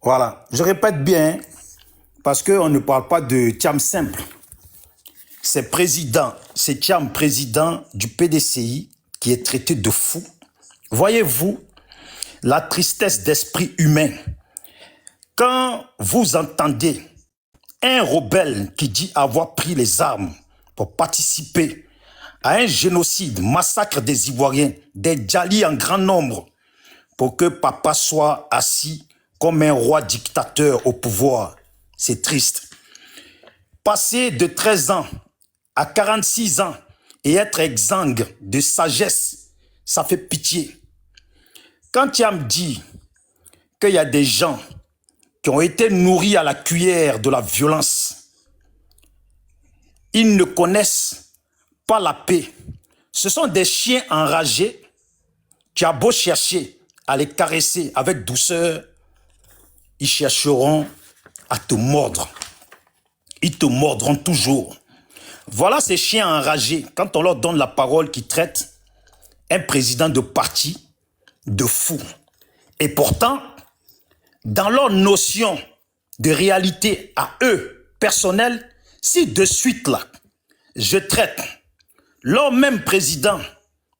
Voilà, je répète bien, parce qu'on ne parle pas de Thiam simple. C'est Thiam, président du PDCI, qui est traité de fou. Voyez-vous la tristesse d'esprit humain quand vous entendez un rebelle qui dit avoir pris les armes pour participer à un génocide, massacre des Ivoiriens, des Djali en grand nombre, pour que papa soit assis comme un roi dictateur au pouvoir. C'est triste. Passer de 13 ans à 46 ans et être exsangue de sagesse, ça fait pitié. Quand tu me dit qu'il y a des gens qui ont été nourris à la cuillère de la violence, ils ne connaissent pas la paix. Ce sont des chiens enragés. Tu as beau chercher à les caresser avec douceur, ils chercheront à te mordre. Ils te mordront toujours. Voilà ces chiens enragés, quand on leur donne la parole, qui traitent un président de parti de fou. Et pourtant, dans leur notion de réalité à eux, personnelle, si de suite là, je traite leur même président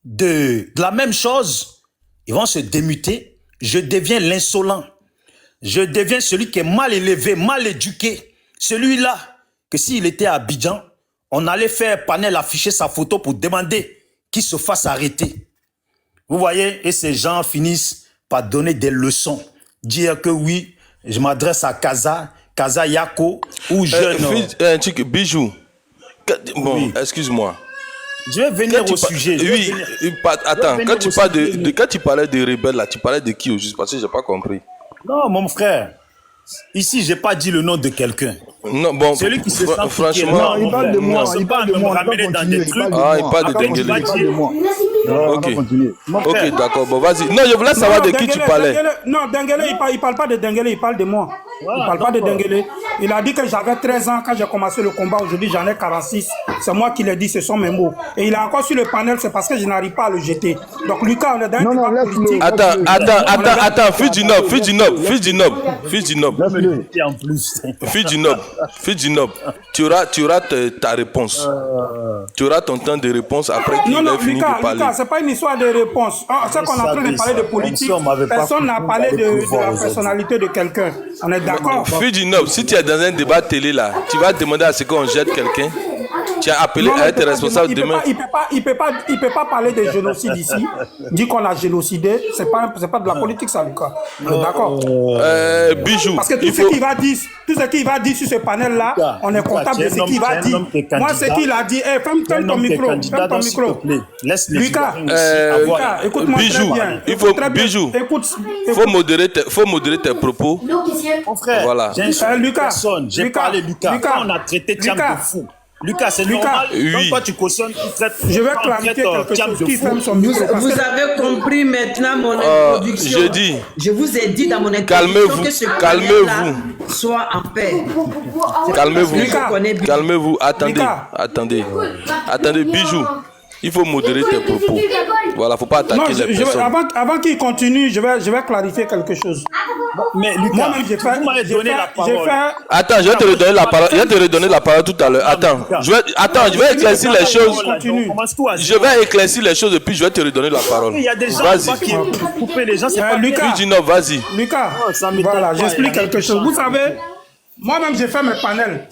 de la même chose, ils vont se démuter. Je deviens l'insolent. Je deviens celui qui est mal élevé, mal éduqué. Celui-là, que s'il était à Abidjan, on allait faire panel, afficher sa photo pour demander qu'il se fasse arrêter. Vous voyez, et ces gens finissent par donner des leçons. Dire que oui, je m'adresse à Kaza Yako, ou jeune... Bijou. Bon, oui. Excuse-moi. Je vais venir au sujet. Oui, attends, quand tu parlais de rebelles, là, tu parlais de qui au juste? Parce que je n'ai pas compris. Non, mon frère. Ici, je n'ai pas dit le nom de quelqu'un. Non, bon, celui qui se sent franchement, il parle de moi. Il parle de moi. Il parle de Dengele. Ok, d'accord. Bon, vas-y. Non, je voulais savoir de qui tu parlais. Non, Dengele, il parle pas de Dengele, il parle de moi. Il parle pas de Dengele. Il a dit que j'avais 13 ans quand j'ai commencé le combat. Aujourd'hui, j'en ai 46. C'est moi qui l'ai dit, ce sont mes mots. Et il a encore sur le panel, c'est parce que je n'arrive pas à le jeter. Donc, Lucas, on est dans un débat politique. Attends, fils du noble. Fils du noble, tu auras ta réponse. Tu auras ton temps de réponse après qu'il ait fini de parler. Lucas, c'est pas une histoire de réponse. C'est qu'on est en train de parler de politique. Personne n'a parlé de la personnalité de quelqu'un. On est d'accord? Fils du noble, si tu es dans un débat télé là, tu vas demander à ce qu'on jette quelqu'un. Tu as appelé à être responsable demain. Il peut pas parler de génocide ici. Dit qu'on a génocidé, c'est pas de la politique ça, Lucas. D'accord. Bijou. Parce que tout ce qu'il va dire sur ce panel là, on est comptable de ce qu'il va dire. Moi, ce qu'il a dit, ferme ton micro. Lucas, écoute-moi très bien. Bijou, faut modérer tes propos. Mon frère, voilà. J'ai parlé Lucas. On a traité Thiam de fou. Lucas, c'est normal. Oui. Quand toi tu cautionnes, tu traites. Je vais clarifier quelque chose qui ferme son micro. Vous avez compris maintenant mon introduction. Je vous ai dit dans mon introduction que ce calmez-vous soit en paix. Calmez-vous. Attendez, Bijou. Il faut modérer tes propos. Voilà, faut pas attaquer les personnes. Avant qu'il continue, je vais clarifier quelque chose. Mais Lucas, vous m'avez donné la parole. Attends, je vais te redonner la parole. Je vais te redonner la parole tout à l'heure. Attends, je vais éclaircir les choses. Je vais éclaircir les choses et puis je vais te redonner la parole. Il y a des gens qui coupent les gens. C'est pas Lucas. Vas-y. Lucas, voilà, j'explique quelque chose. Vous savez, moi-même j'ai fait mes panels.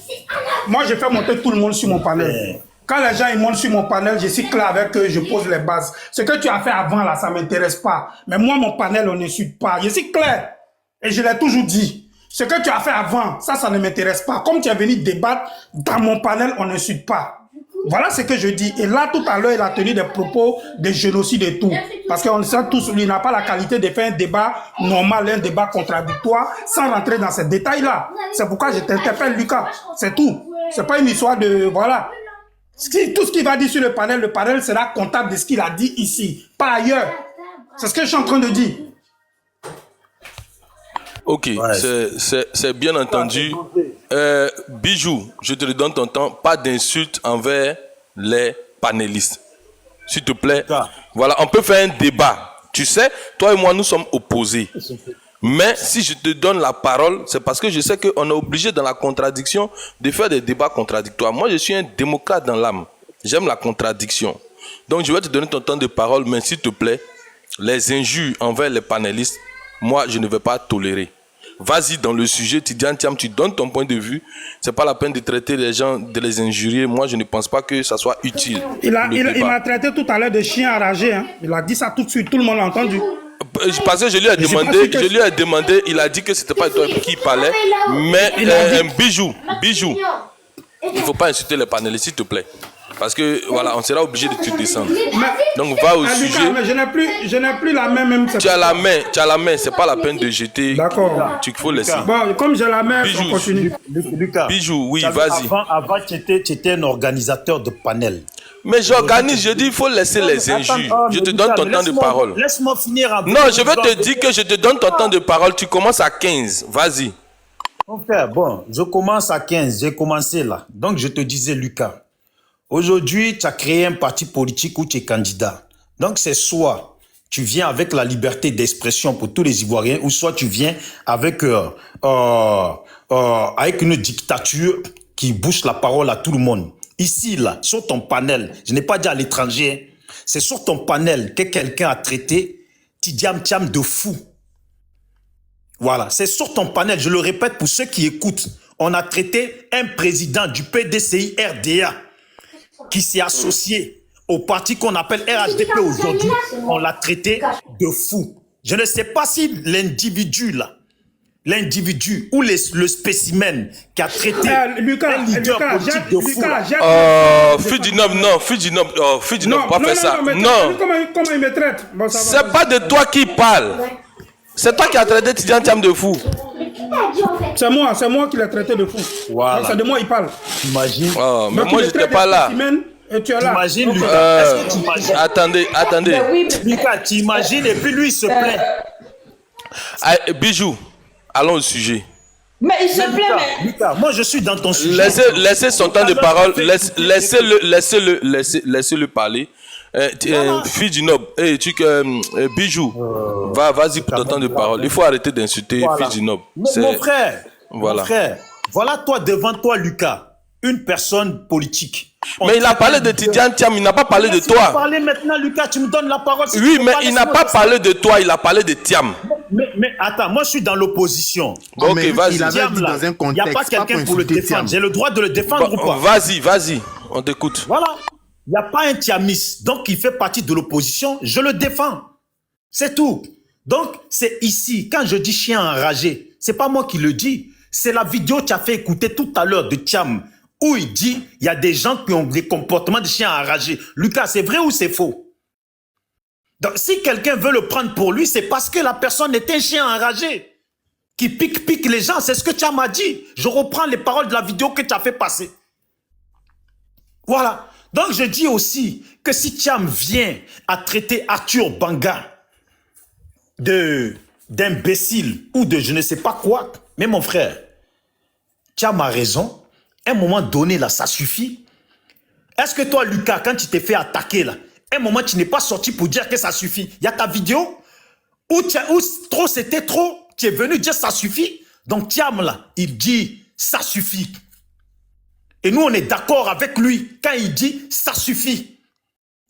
Moi j'ai fait monter tout le monde sur mon panel. Quand les gens ils montent sur mon panel, je suis clair avec eux, je pose les bases. Ce que tu as fait avant là, ça ne m'intéresse pas. Mais moi, mon panel, on n'insulte pas. Je suis clair. Et je l'ai toujours dit. Ce que tu as fait avant, ça ne m'intéresse pas. Comme tu es venu débattre, dans mon panel, on n'insulte pas. Voilà ce que je dis. Et là, tout à l'heure, il a tenu des propos de génocide et tout. Parce qu'on sait tous, il n'a pas la qualité de faire un débat normal, un débat contradictoire, sans rentrer dans ces détails-là. C'est pourquoi je t'interpelle, Lucas. C'est tout. C'est pas une histoire de... Voilà. Tout ce qu'il va dire sur le panel sera comptable de ce qu'il a dit ici, pas ailleurs. C'est ce que je suis en train de dire. Ok, c'est bien entendu. Bijou, je te redonne ton temps. Pas d'insultes envers les panélistes. S'il te plaît. Voilà, on peut faire un débat. Tu sais, toi et moi, nous sommes opposés. Mais si je te donne la parole, c'est parce que je sais qu'on est obligé dans la contradiction de faire des débats contradictoires. Moi, je suis un démocrate dans l'âme. J'aime la contradiction. Donc, je vais te donner ton temps de parole, mais s'il te plaît, les injures envers les panélistes, moi, je ne vais pas tolérer. Vas-y dans le sujet, Tidiane Thiam, tu donnes ton point de vue. C'est pas la peine de traiter les gens, de les injurier. Moi, je ne pense pas que ça soit utile. Il m'a traité tout à l'heure de chien enragé. Hein. Il a dit ça tout de suite, tout le monde l'a entendu. Parce que je lui ai demandé, il a dit que c'était pas toi qui parlait, mais Bijou, il ne faut pas insulter les panélistes, s'il te plaît. Parce que voilà, on sera obligé de te descendre. Donc va au sujet. Mais je n'ai plus la main même. Tu as la main, c'est pas la peine de jeter. D'accord. Tu faut laisser. Bon, comme j'ai la main, Bijou, on continue. Lucas, Bijou, oui, vas-y. Avant tu étais un organisateur de panel. Mais j'organise, je dis, il faut laisser les injures. Je te donne ton temps de parole. Laisse-moi finir avec. Non, je vais te dire que je te donne ton temps de parole. Tu commences à 15. Vas-y. Mon frère, bon, je commence à 15. J'ai commencé là. Donc, je te disais, Lucas, aujourd'hui, tu as créé un parti politique où tu es candidat. Donc, c'est soit tu viens avec la liberté d'expression pour tous les Ivoiriens, ou soit tu viens avec une dictature qui bouche la parole à tout le monde. Ici, là, sur ton panel, je n'ai pas dit à l'étranger, c'est sur ton panel que quelqu'un a traité Tidiane Thiam de fou. Voilà, c'est sur ton panel, je le répète pour ceux qui écoutent, on a traité un président du PDCI RDA qui s'est associé au parti qu'on appelle RHDP aujourd'hui, on l'a traité de fou. Je ne sais pas si l'individu là, l'individu ou le spécimen qui a traité un leader politique de fou. Fudinob, pas faire ça. Non. Comment il me traite? Bon, c'est pas de toi qui parle. C'est toi qui as traité Tidiane Thiam de fou. C'est moi qui l'ai traité de fou. Voilà. C'est de moi il parle. Imagine. Oh, mais moi, j'étais pas là. Et tu es là. T'imagines, Lucas. Est-ce que tu imagines? Attendez. Lucas, tu imagines et puis lui, il se plaint. Bijou, allons au sujet. Mais il se plaît, mais... Lucas, moi, je suis dans ton sujet. Laissez son temps de parole. Laissez-le parler. Fudinob, Bijou, vas-y pour ton temps de parole. Il faut arrêter d'insulter Fudinob. Mon frère, voilà toi devant toi, Lucas, une personne politique. Mais il a parlé de Tidiane Thiam, il n'a pas parlé de toi. Tu parler maintenant, Lucas, tu me donnes la parole. Oui, mais il n'a pas parlé de toi, il a parlé de Thiam. Mais attends, moi je suis dans l'opposition. Ok, vas-y. Il n'y a pas quelqu'un pour le défendre. J'ai le droit de le défendre ou pas? Vas-y, on t'écoute. Voilà. Il n'y a pas un Thiamiste, donc il fait partie de l'opposition, je le défends. C'est tout. Donc, c'est ici, quand je dis chien enragé, c'est pas moi qui le dis, c'est la vidéo que tu as fait écouter tout à l'heure de Thiam, où il dit, il y a des gens qui ont des comportements de chiens enragés. Lucas, c'est vrai ou c'est faux? Donc, si quelqu'un veut le prendre pour lui, c'est parce que la personne est un chien enragé, qui pique les gens, c'est ce que Thiam a dit. Je reprends les paroles de la vidéo que tu as fait passer. Voilà. Donc, je dis aussi que si Thiam vient à traiter Arthur Banga d'imbécile ou de je ne sais pas quoi, mais mon frère, Thiam a raison. À un moment donné, là, ça suffit. Est-ce que toi, Lucas, quand tu t'es fait attaquer, là, à un moment, tu n'es pas sorti pour dire que ça suffit? Il y a ta vidéo où trop, c'était trop. Tu es venu dire ça suffit. Donc, Thiam, là, il dit ça suffit. Et nous, on est d'accord avec lui quand il dit « ça suffit ».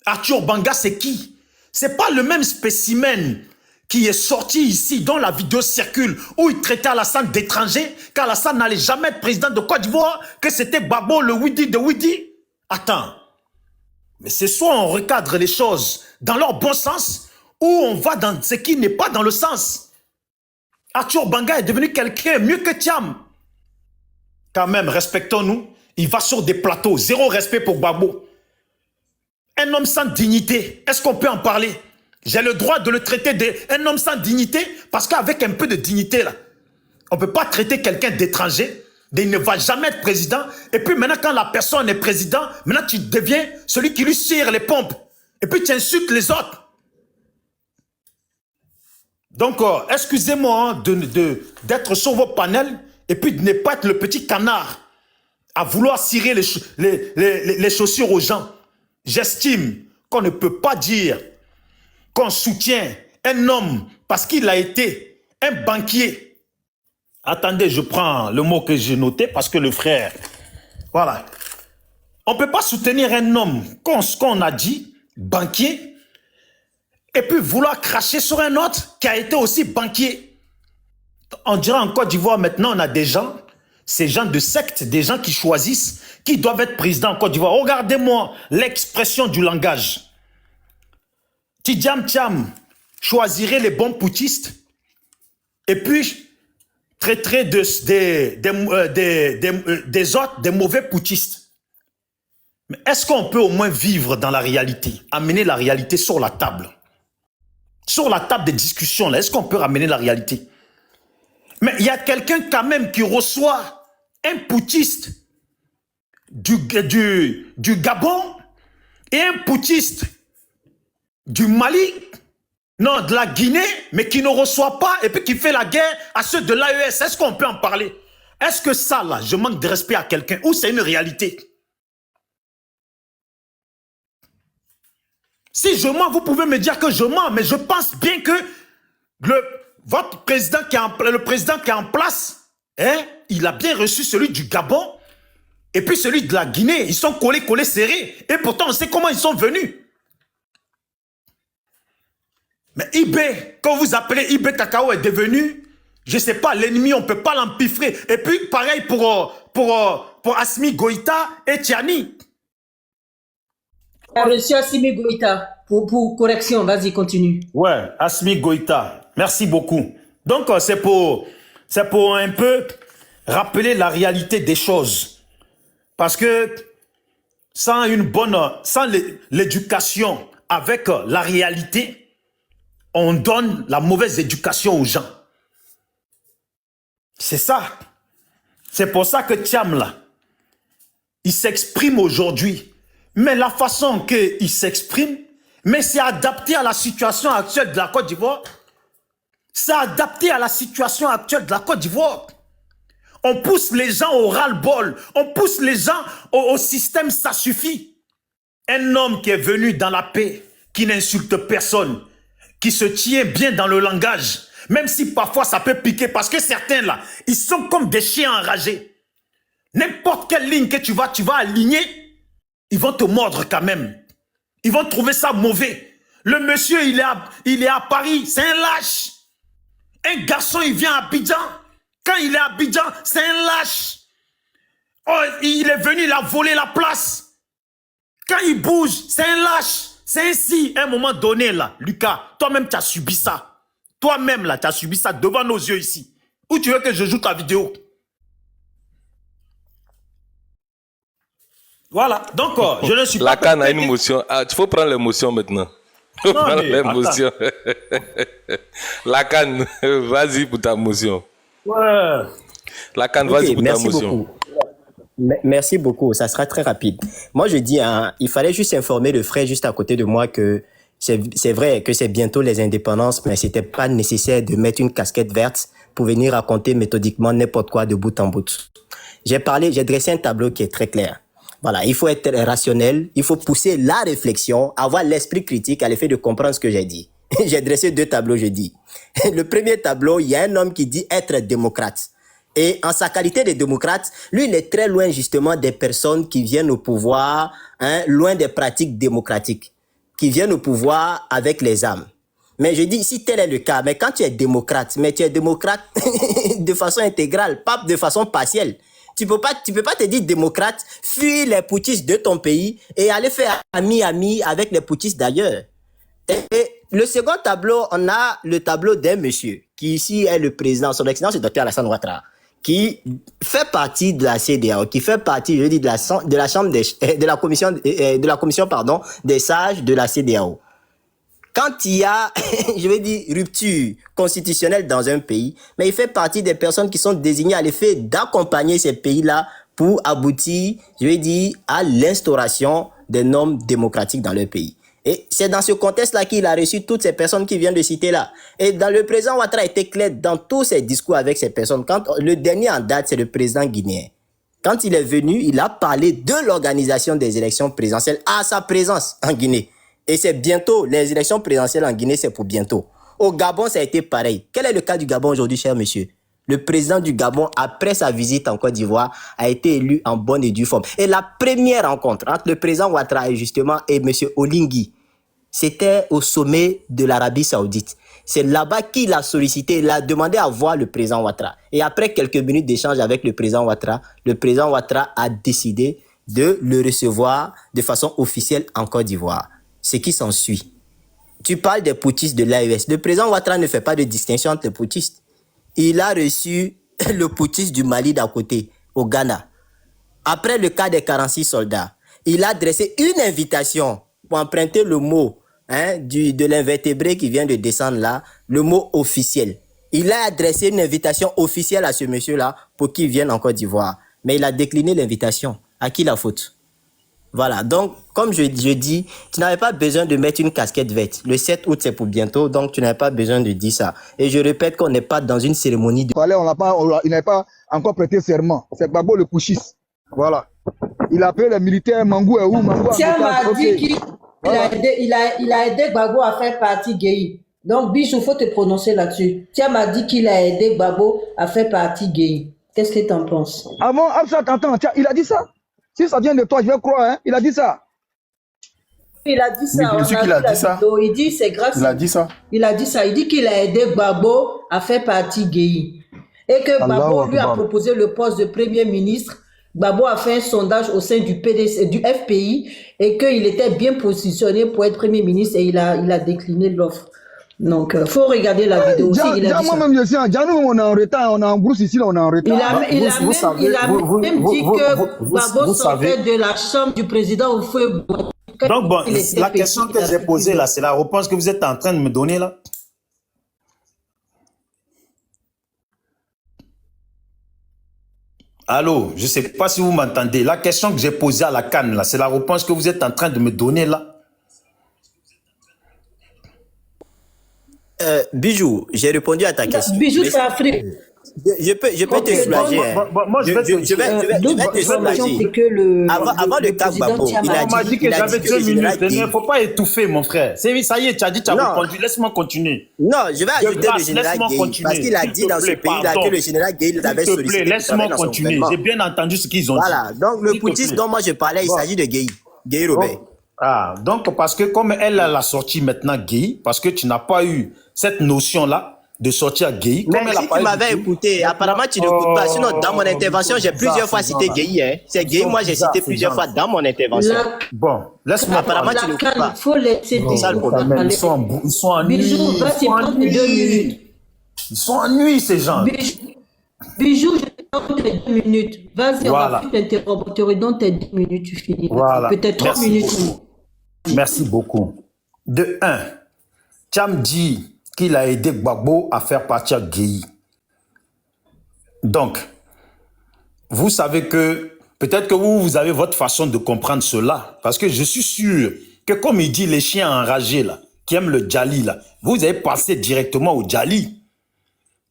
Arthur Banga, c'est qui? C'est pas le même spécimen qui est sorti ici, dont la vidéo circule, où il traitait Alassane d'étranger, qu'Alassane n'allait jamais être président de Côte d'Ivoire, que c'était Babo, le Widi de Widi. Attends. Mais c'est soit on recadre les choses dans leur bon sens, ou on va dans ce qui n'est pas dans le sens. Arthur Banga est devenu quelqu'un mieux que Thiam. Quand même, respectons-nous. Il va sur des plateaux, zéro respect pour Babo. Un homme sans dignité, est-ce qu'on peut en parler? J'ai le droit de le traiter d'un homme sans dignité, parce qu'avec un peu de dignité, là, on ne peut pas traiter quelqu'un d'étranger, il ne va jamais être président, et puis maintenant quand la personne est président, maintenant tu deviens celui qui lui tire les pompes, et puis tu insultes les autres. Donc, excusez-moi d'être sur vos panels, et puis de ne pas être le petit canard, à vouloir cirer les chaussures aux gens. J'estime qu'on ne peut pas dire qu'on soutient un homme parce qu'il a été un banquier. Attendez, je prends le mot que j'ai noté parce que le frère... Voilà. On ne peut pas soutenir un homme, qu'on a dit, banquier, et puis vouloir cracher sur un autre qui a été aussi banquier. On dirait en Côte d'Ivoire, maintenant, on a des gens, ces gens de secte, des gens qui choisissent, qui doivent être présidents en Côte d'Ivoire. Regardez-moi l'expression du langage. Tidjam Tcham choisirait les bons putschistes et puis traiterait des autres, des mauvais putschistes. Mais est-ce qu'on peut au moins vivre dans la réalité, amener la réalité sur la table? Sur la table des discussions, est-ce qu'on peut ramener la réalité? Mais il y a quelqu'un quand même qui reçoit un putschiste du Gabon et un putschiste du Mali, non, de la Guinée, mais qui ne reçoit pas et puis qui fait la guerre à ceux de l'AES. Est-ce qu'on peut en parler? Est-ce que ça, là, je manque de respect à quelqu'un ou c'est une réalité? Si je mens, vous pouvez me dire que je mens, mais je pense bien que votre président le président qui est en place, hein, il a bien reçu celui du Gabon et puis celui de la Guinée. Ils sont collés, serrés. Et pourtant, on sait comment ils sont venus. Mais Ibé, quand vous appelez Ibé Kakao est devenu, je ne sais pas, l'ennemi, on ne peut pas l'empiffrer. Et puis, pareil pour Assimi Goïta et Tiani. Reçu Assimi Goïta. Pour correction, vas-y, continue. Ouais, Assimi Goïta. Merci beaucoup. Donc, c'est pour un peu rappeler la réalité des choses. Parce que sans l'éducation avec la réalité, on donne la mauvaise éducation aux gens. C'est ça. C'est pour ça que Tcham, là, il s'exprime aujourd'hui. Mais la façon qu'il s'exprime, mais c'est adapté à la situation actuelle de la Côte d'Ivoire. C'est adapté à la situation actuelle de la Côte d'Ivoire. On pousse les gens au ras-le-bol. On pousse les gens au système, ça suffit. Un homme qui est venu dans la paix, qui n'insulte personne, qui se tient bien dans le langage, même si parfois ça peut piquer, parce que certains là, ils sont comme des chiens enragés. N'importe quelle ligne que tu vas aligner, ils vont te mordre quand même. Ils vont trouver ça mauvais. Le monsieur, il est à Paris, c'est un lâche. Un garçon, il vient à Abidjan. Quand il est à Abidjan, c'est un lâche. Oh, il est venu, il a volé la place. Quand il bouge, c'est un lâche. C'est ainsi, à un moment donné, là, Lucas, toi-même, tu as subi ça. Toi-même, là, tu as subi ça devant nos yeux ici. Où tu veux que je joue ta vidéo? Voilà, donc, je ne suis pas... La canne a une motion. Ah, il faut prendre l'émotion maintenant. Il faut prendre l'émotion. La canne, vas-y pour ta motion. Ouais. La canne, vas-y pour ta motion. Merci beaucoup, ça sera très rapide. Moi, je dis, hein, il fallait juste informer le frère juste à côté de moi que c'est vrai que c'est bientôt les indépendances, mais c'était pas nécessaire de mettre une casquette verte pour venir raconter méthodiquement n'importe quoi de bout en bout. J'ai dressé un tableau qui est très clair. Voilà, il faut être rationnel, il faut pousser la réflexion, avoir l'esprit critique à l'effet de comprendre ce que j'ai dit. J'ai dressé 2 tableaux, je dis. Le premier tableau, il y a un homme qui dit être démocrate. Et en sa qualité de démocrate, lui, il est très loin justement des personnes qui viennent au pouvoir, hein, loin des pratiques démocratiques, qui viennent au pouvoir avec les armes. Mais je dis, si tel est le cas, mais quand tu es démocrate, mais tu es démocrate de façon intégrale, pas de façon partielle. Tu peux pas te dire démocrate, fuir les putschistes de ton pays et aller faire ami avec les putschistes d'ailleurs. Et le second tableau, on a le tableau d'un monsieur qui ici est le président, son excellence, c'est Dr Alassane Ouattara, qui fait partie de la CEDEAO, qui fait partie, je dis, de la chambre de la commission, pardon, des sages de la CEDEAO. Quand il y a, je vais dire, rupture constitutionnelle dans un pays, mais il fait partie des personnes qui sont désignées à l'effet d'accompagner ces pays-là pour aboutir, je vais dire, à l'instauration des normes démocratiques dans leur pays. Et c'est dans ce contexte-là qu'il a reçu toutes ces personnes qui viennent de citer là. Et dans le président Ouattara a été clair dans tous ses discours avec ces personnes. Quand le dernier en date, c'est le président guinéen. Quand il est venu, il a parlé de l'organisation des élections présidentielles à sa présence en Guinée. Et c'est bientôt, les élections présidentielles en Guinée, c'est pour bientôt. Au Gabon, ça a été pareil. Quel est le cas du Gabon aujourd'hui, cher monsieur? Le président du Gabon, après sa visite en Côte d'Ivoire, a été élu en bonne et due forme. Et la première rencontre entre le président Ouattara justement et monsieur Oligui, c'était au sommet de l'Arabie Saoudite. C'est là-bas qu'il a sollicité, il a demandé à voir le président Ouattara. Et après quelques minutes d'échange avec le président Ouattara a décidé de le recevoir de façon officielle en Côte d'Ivoire. Ce qui s'ensuit. Tu parles des putschistes de l'AES. Le président Ouattara ne fait pas de distinction entre les putschistes. Il a reçu le putschiste du Mali d'à côté, au Ghana. Après le cas des 46 soldats, il a adressé une invitation pour emprunter le mot de l'invertébré qui vient de descendre là, le mot officiel. Il a adressé une invitation officielle à ce monsieur-là pour qu'il vienne en Côte d'Ivoire. Mais il a décliné l'invitation. À qui la faute? Voilà, donc, comme je dis, tu n'avais pas besoin de mettre une casquette verte. Le 7 août, c'est pour bientôt, donc tu n'avais pas besoin de dire ça. Et je répète qu'on n'est pas dans une cérémonie de... Il n'avait pas encore prêté serment. C'est Gbagbo le putschiste. Voilà. Il a appelé les militaires Mangou et où Mangou. Tiens, m'a dit qu'il a aidé Gbagbo à faire partie GEI. Donc, Bijou, il faut te prononcer là-dessus. Tiens, m'a dit qu'il a aidé Gbagbo à faire partie GEI. Qu'est-ce que tu en penses? Ah bon, attends, tiens, il a dit ça? Si ça vient de toi, je vais croire, hein. Il a dit ça. Il a dit ça. Mais bien sûr qu'il a dit ça. Il dit c'est grâce. Il a dit ça. Il a dit ça. Il dit qu'il a aidé Gbagbo à faire partie GEI. Et que Gbagbo lui a proposé le poste de Premier ministre. Gbagbo a fait un sondage au sein du PDC, du FPI, et qu'il était bien positionné pour être Premier ministre et il a décliné l'offre. Donc, il faut regarder la vidéo aussi. Moi-même, je sais, nous, on est en retard, on est en brousse ici, là, on est en retard. Il a même dit que Gbagbo sortait de la chambre du président au feu. Donc, bon, la question que j'ai posée là, c'est la réponse que vous êtes en train de me donner là. Allô, je ne sais pas si vous m'entendez. La question que j'ai posée à la CAN là, c'est la réponse que vous êtes en train de me donner là. Bijou, j'ai répondu à ta question. Bijou, c'est Afrique. Je peux te soulager. Moi, je vais te soulager. Avant le cas Gbagbo, on m'a dit que j'avais 2 minutes. Il ne faut pas étouffer, mon frère. Ça y est, tu as dit, tu as répondu. Laisse-moi continuer. Non, je vais ajouter le général Gueye. Parce qu'il a dit dans ce pays-là que le général Gueye l'avait sollicité. S'il te plaît, laisse-moi continuer. J'ai bien entendu ce qu'ils ont dit. Voilà, donc le putschiste dont moi je parlais, il s'agit de Gueye. Gueye Robert. Ah, donc parce que comme elle l'a sorti maintenant Gueye, parce que tu n'as pas eu cette notion-là de sortir Gueye. Mais si tu m'avais écouté, apparemment tu n'écoutes pas. Sinon, dans mon intervention, j'ai plusieurs fois cité Gueye. Hein. C'est Gueye, moi j'ai cité plusieurs fois dans mon intervention. Bon, laisse-moi apparemment tu n'écoutes pas. Il faut laisser C'est ça le problème. Ils sont en nuit. Ils sont en nuit, ces gens. Bijou, je te donne tes 2 minutes. Vas-y, on va t'interrompre. Tu redonnes tes 10 minutes, tu finis. Voilà. Peut-être 3 minutes. Merci beaucoup. De 1, Cham dit qu'il a aidé Gbagbo à faire partir Gueye. Donc, vous savez que peut-être que vous avez votre façon de comprendre cela, parce que je suis sûr que comme il dit les chiens enragés là, qui aiment le Djali là, vous avez passé directement au Djali.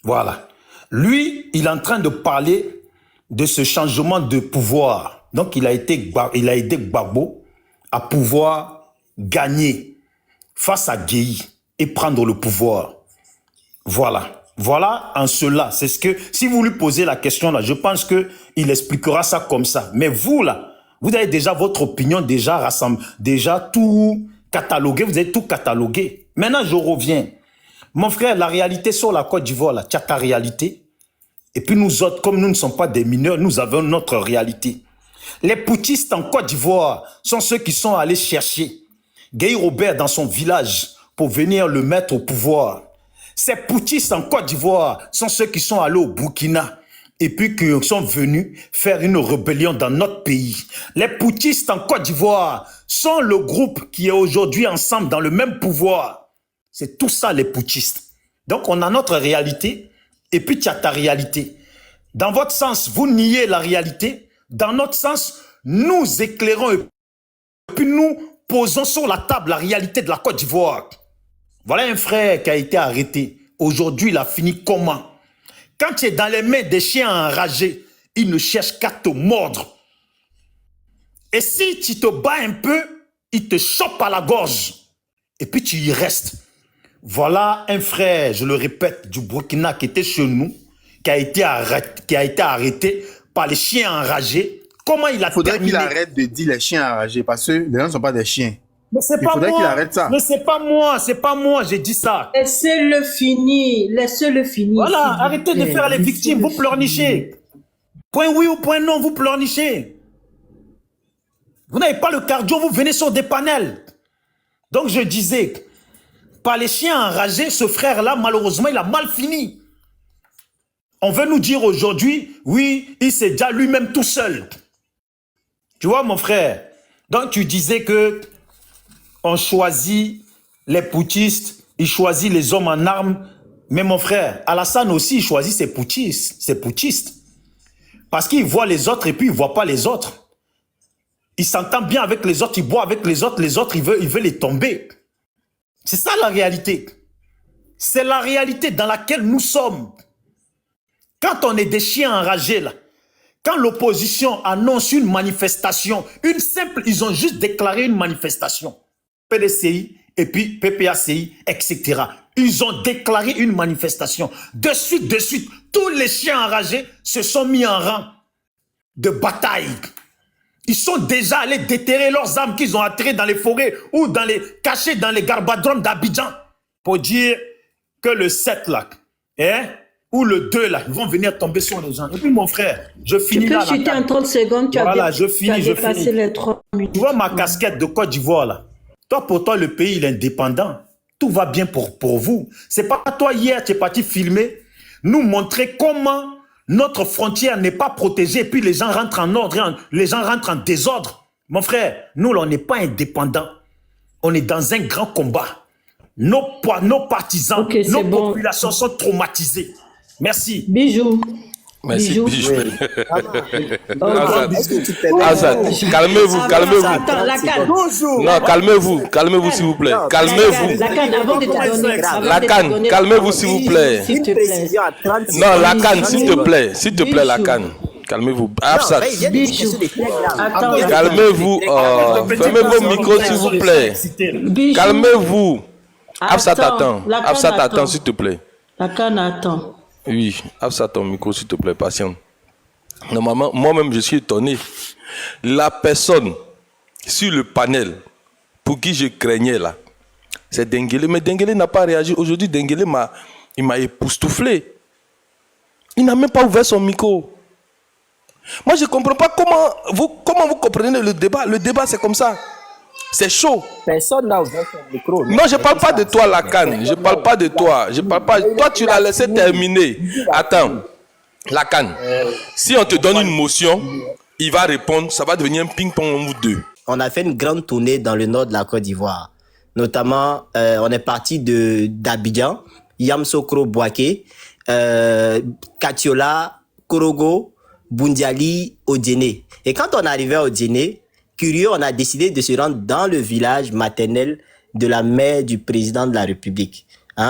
Voilà. Lui, il est en train de parler de ce changement de pouvoir. Donc, il a aidé Gbagbo à pouvoir gagner face à Gueye et prendre le pouvoir. Voilà. Voilà en cela. C'est ce que, si vous lui posez la question là, je pense qu'il expliquera ça comme ça. Mais vous là, vous avez déjà votre opinion déjà rassemblée, déjà tout catalogué, vous avez tout catalogué. Maintenant, je reviens. Mon frère, la réalité sur la Côte d'Ivoire, là, tu as ta réalité. Et puis nous autres, comme nous ne sommes pas des mineurs, nous avons notre réalité. Les putschistes en Côte d'Ivoire sont ceux qui sont allés chercher Gueye Robert dans son village pour venir le mettre au pouvoir. Ces putschistes en Côte d'Ivoire sont ceux qui sont allés au Burkina et puis qui sont venus faire une rébellion dans notre pays. Les putschistes en Côte d'Ivoire sont le groupe qui est aujourd'hui ensemble dans le même pouvoir. C'est tout ça les putschistes. Donc on a notre réalité et puis tu as ta réalité. Dans votre sens, vous niez la réalité. Dans notre sens, nous éclairons et puis nous posons sur la table la réalité de la Côte d'Ivoire. Voilà un frère qui a été arrêté. Aujourd'hui, il a fini comment? Quand tu es dans les mains des chiens enragés, ils ne cherchent qu'à te mordre. Et si tu te bats un peu, ils te chopent à la gorge. Et puis tu y restes. Voilà un frère, je le répète, du Burkina qui était chez nous, qui a été arrêté par les chiens enragés. Comment il a Faudrait qu'il terminé? arrête de dire les chiens enragés parce que les gens ne sont pas des chiens. Mais c'est Il pas faudrait qu'il moi. arrête ça. Mais c'est pas moi, j'ai dit ça. Laissez-le finir. Laissez-le finir. Voilà, s'il vous arrêtez de plaît. faire les victimes, vous Laissez-le pleurnichez. Point oui ou point non, vous pleurnichez. Vous n'avez pas le cardio, vous venez sur des panels. Donc je disais, par les chiens enragés, ce frère-là, malheureusement, il a mal fini. On veut nous dire aujourd'hui, oui, il s'est déjà lui-même tout seul. Tu vois, mon frère? Donc tu disais que on choisit les putschistes, il choisit les hommes en armes. Mais mon frère, Alassane aussi, il choisit ses putschistes. Parce qu'il voit les autres et puis il ne voit pas les autres. Il s'entend bien avec les autres, il boit avec les autres, il veut les tomber. C'est ça la réalité. C'est la réalité dans laquelle nous sommes. Quand on est des chiens enragés là, quand l'opposition annonce une manifestation, ils ont juste déclaré une manifestation. PDCI et puis PPACI, etc. Ils ont déclaré une manifestation. De suite, tous les chiens enragés se sont mis en rang de bataille. Ils sont déjà allés déterrer leurs armes qu'ils ont attirées dans les forêts ou cachées dans les garbadromes d'Abidjan pour dire que le 7 là, ou le 2 là, ils vont venir tomber sur les gens. Et puis mon frère, je finis là. Tu peux chuter en 30 secondes, tu as dépassé les 3 minutes. Tu vois ma casquette de Côte d'Ivoire là. Toi, pour toi, le pays il est indépendant. Tout va bien pour vous. C'est pas toi hier, tu es parti filmer, nous montrer comment notre frontière n'est pas protégée et puis les gens rentrent en ordre, les gens rentrent en désordre. Mon frère, nous, là, on n'est pas indépendants. On est dans un grand combat. Nos partisans, nos populations sont traumatisées. Merci. Bisous. Merci, bijou. Azad, calmez-vous. Attends, Lacan. Non, calmez-vous s'il vous plaît. Calmez-vous. Lacan, avant de te donner. Lacan, calmez-vous s'il vous plaît. Non, Lacan, s'il te plaît, Lacan. Calmez-vous. Afsat. Calmez-vous. Fermez vos micros s'il vous plaît. Calmez-vous. Afsat attends s'il te plaît. Lacan attend. Oui, Afsat ton micro s'il te plaît, patiente. Normalement, moi-même je suis étonné. La personne sur le panel pour qui je craignais là, c'est Denguele. Mais Denguele n'a pas réagi. Aujourd'hui, Denguele m'a époustouflé. Il n'a même pas ouvert son micro. Moi, je ne comprends pas comment vous comprenez le débat. Le débat, c'est comme ça. C'est chaud. Personne n'a ouvert son micro. Non, je ne parle pas de toi, Lacan. Je ne parle pas de toi. Je parle pas. Toi, tu l'as laissé terminer. Attends, Lacan. Si on te donne une motion, il va répondre. Ça va devenir un ping-pong entre vous deux. On a fait une grande tournée dans le nord de la Côte d'Ivoire. Notamment, on est parti d'Abidjan, Yamoussoukro, Bouaké, Katiola, Korogo, Bundiali, Odiéné. Et quand on arrivait à Odiéné, curieux, on a décidé de se rendre dans le village maternel de la mère du président de la République,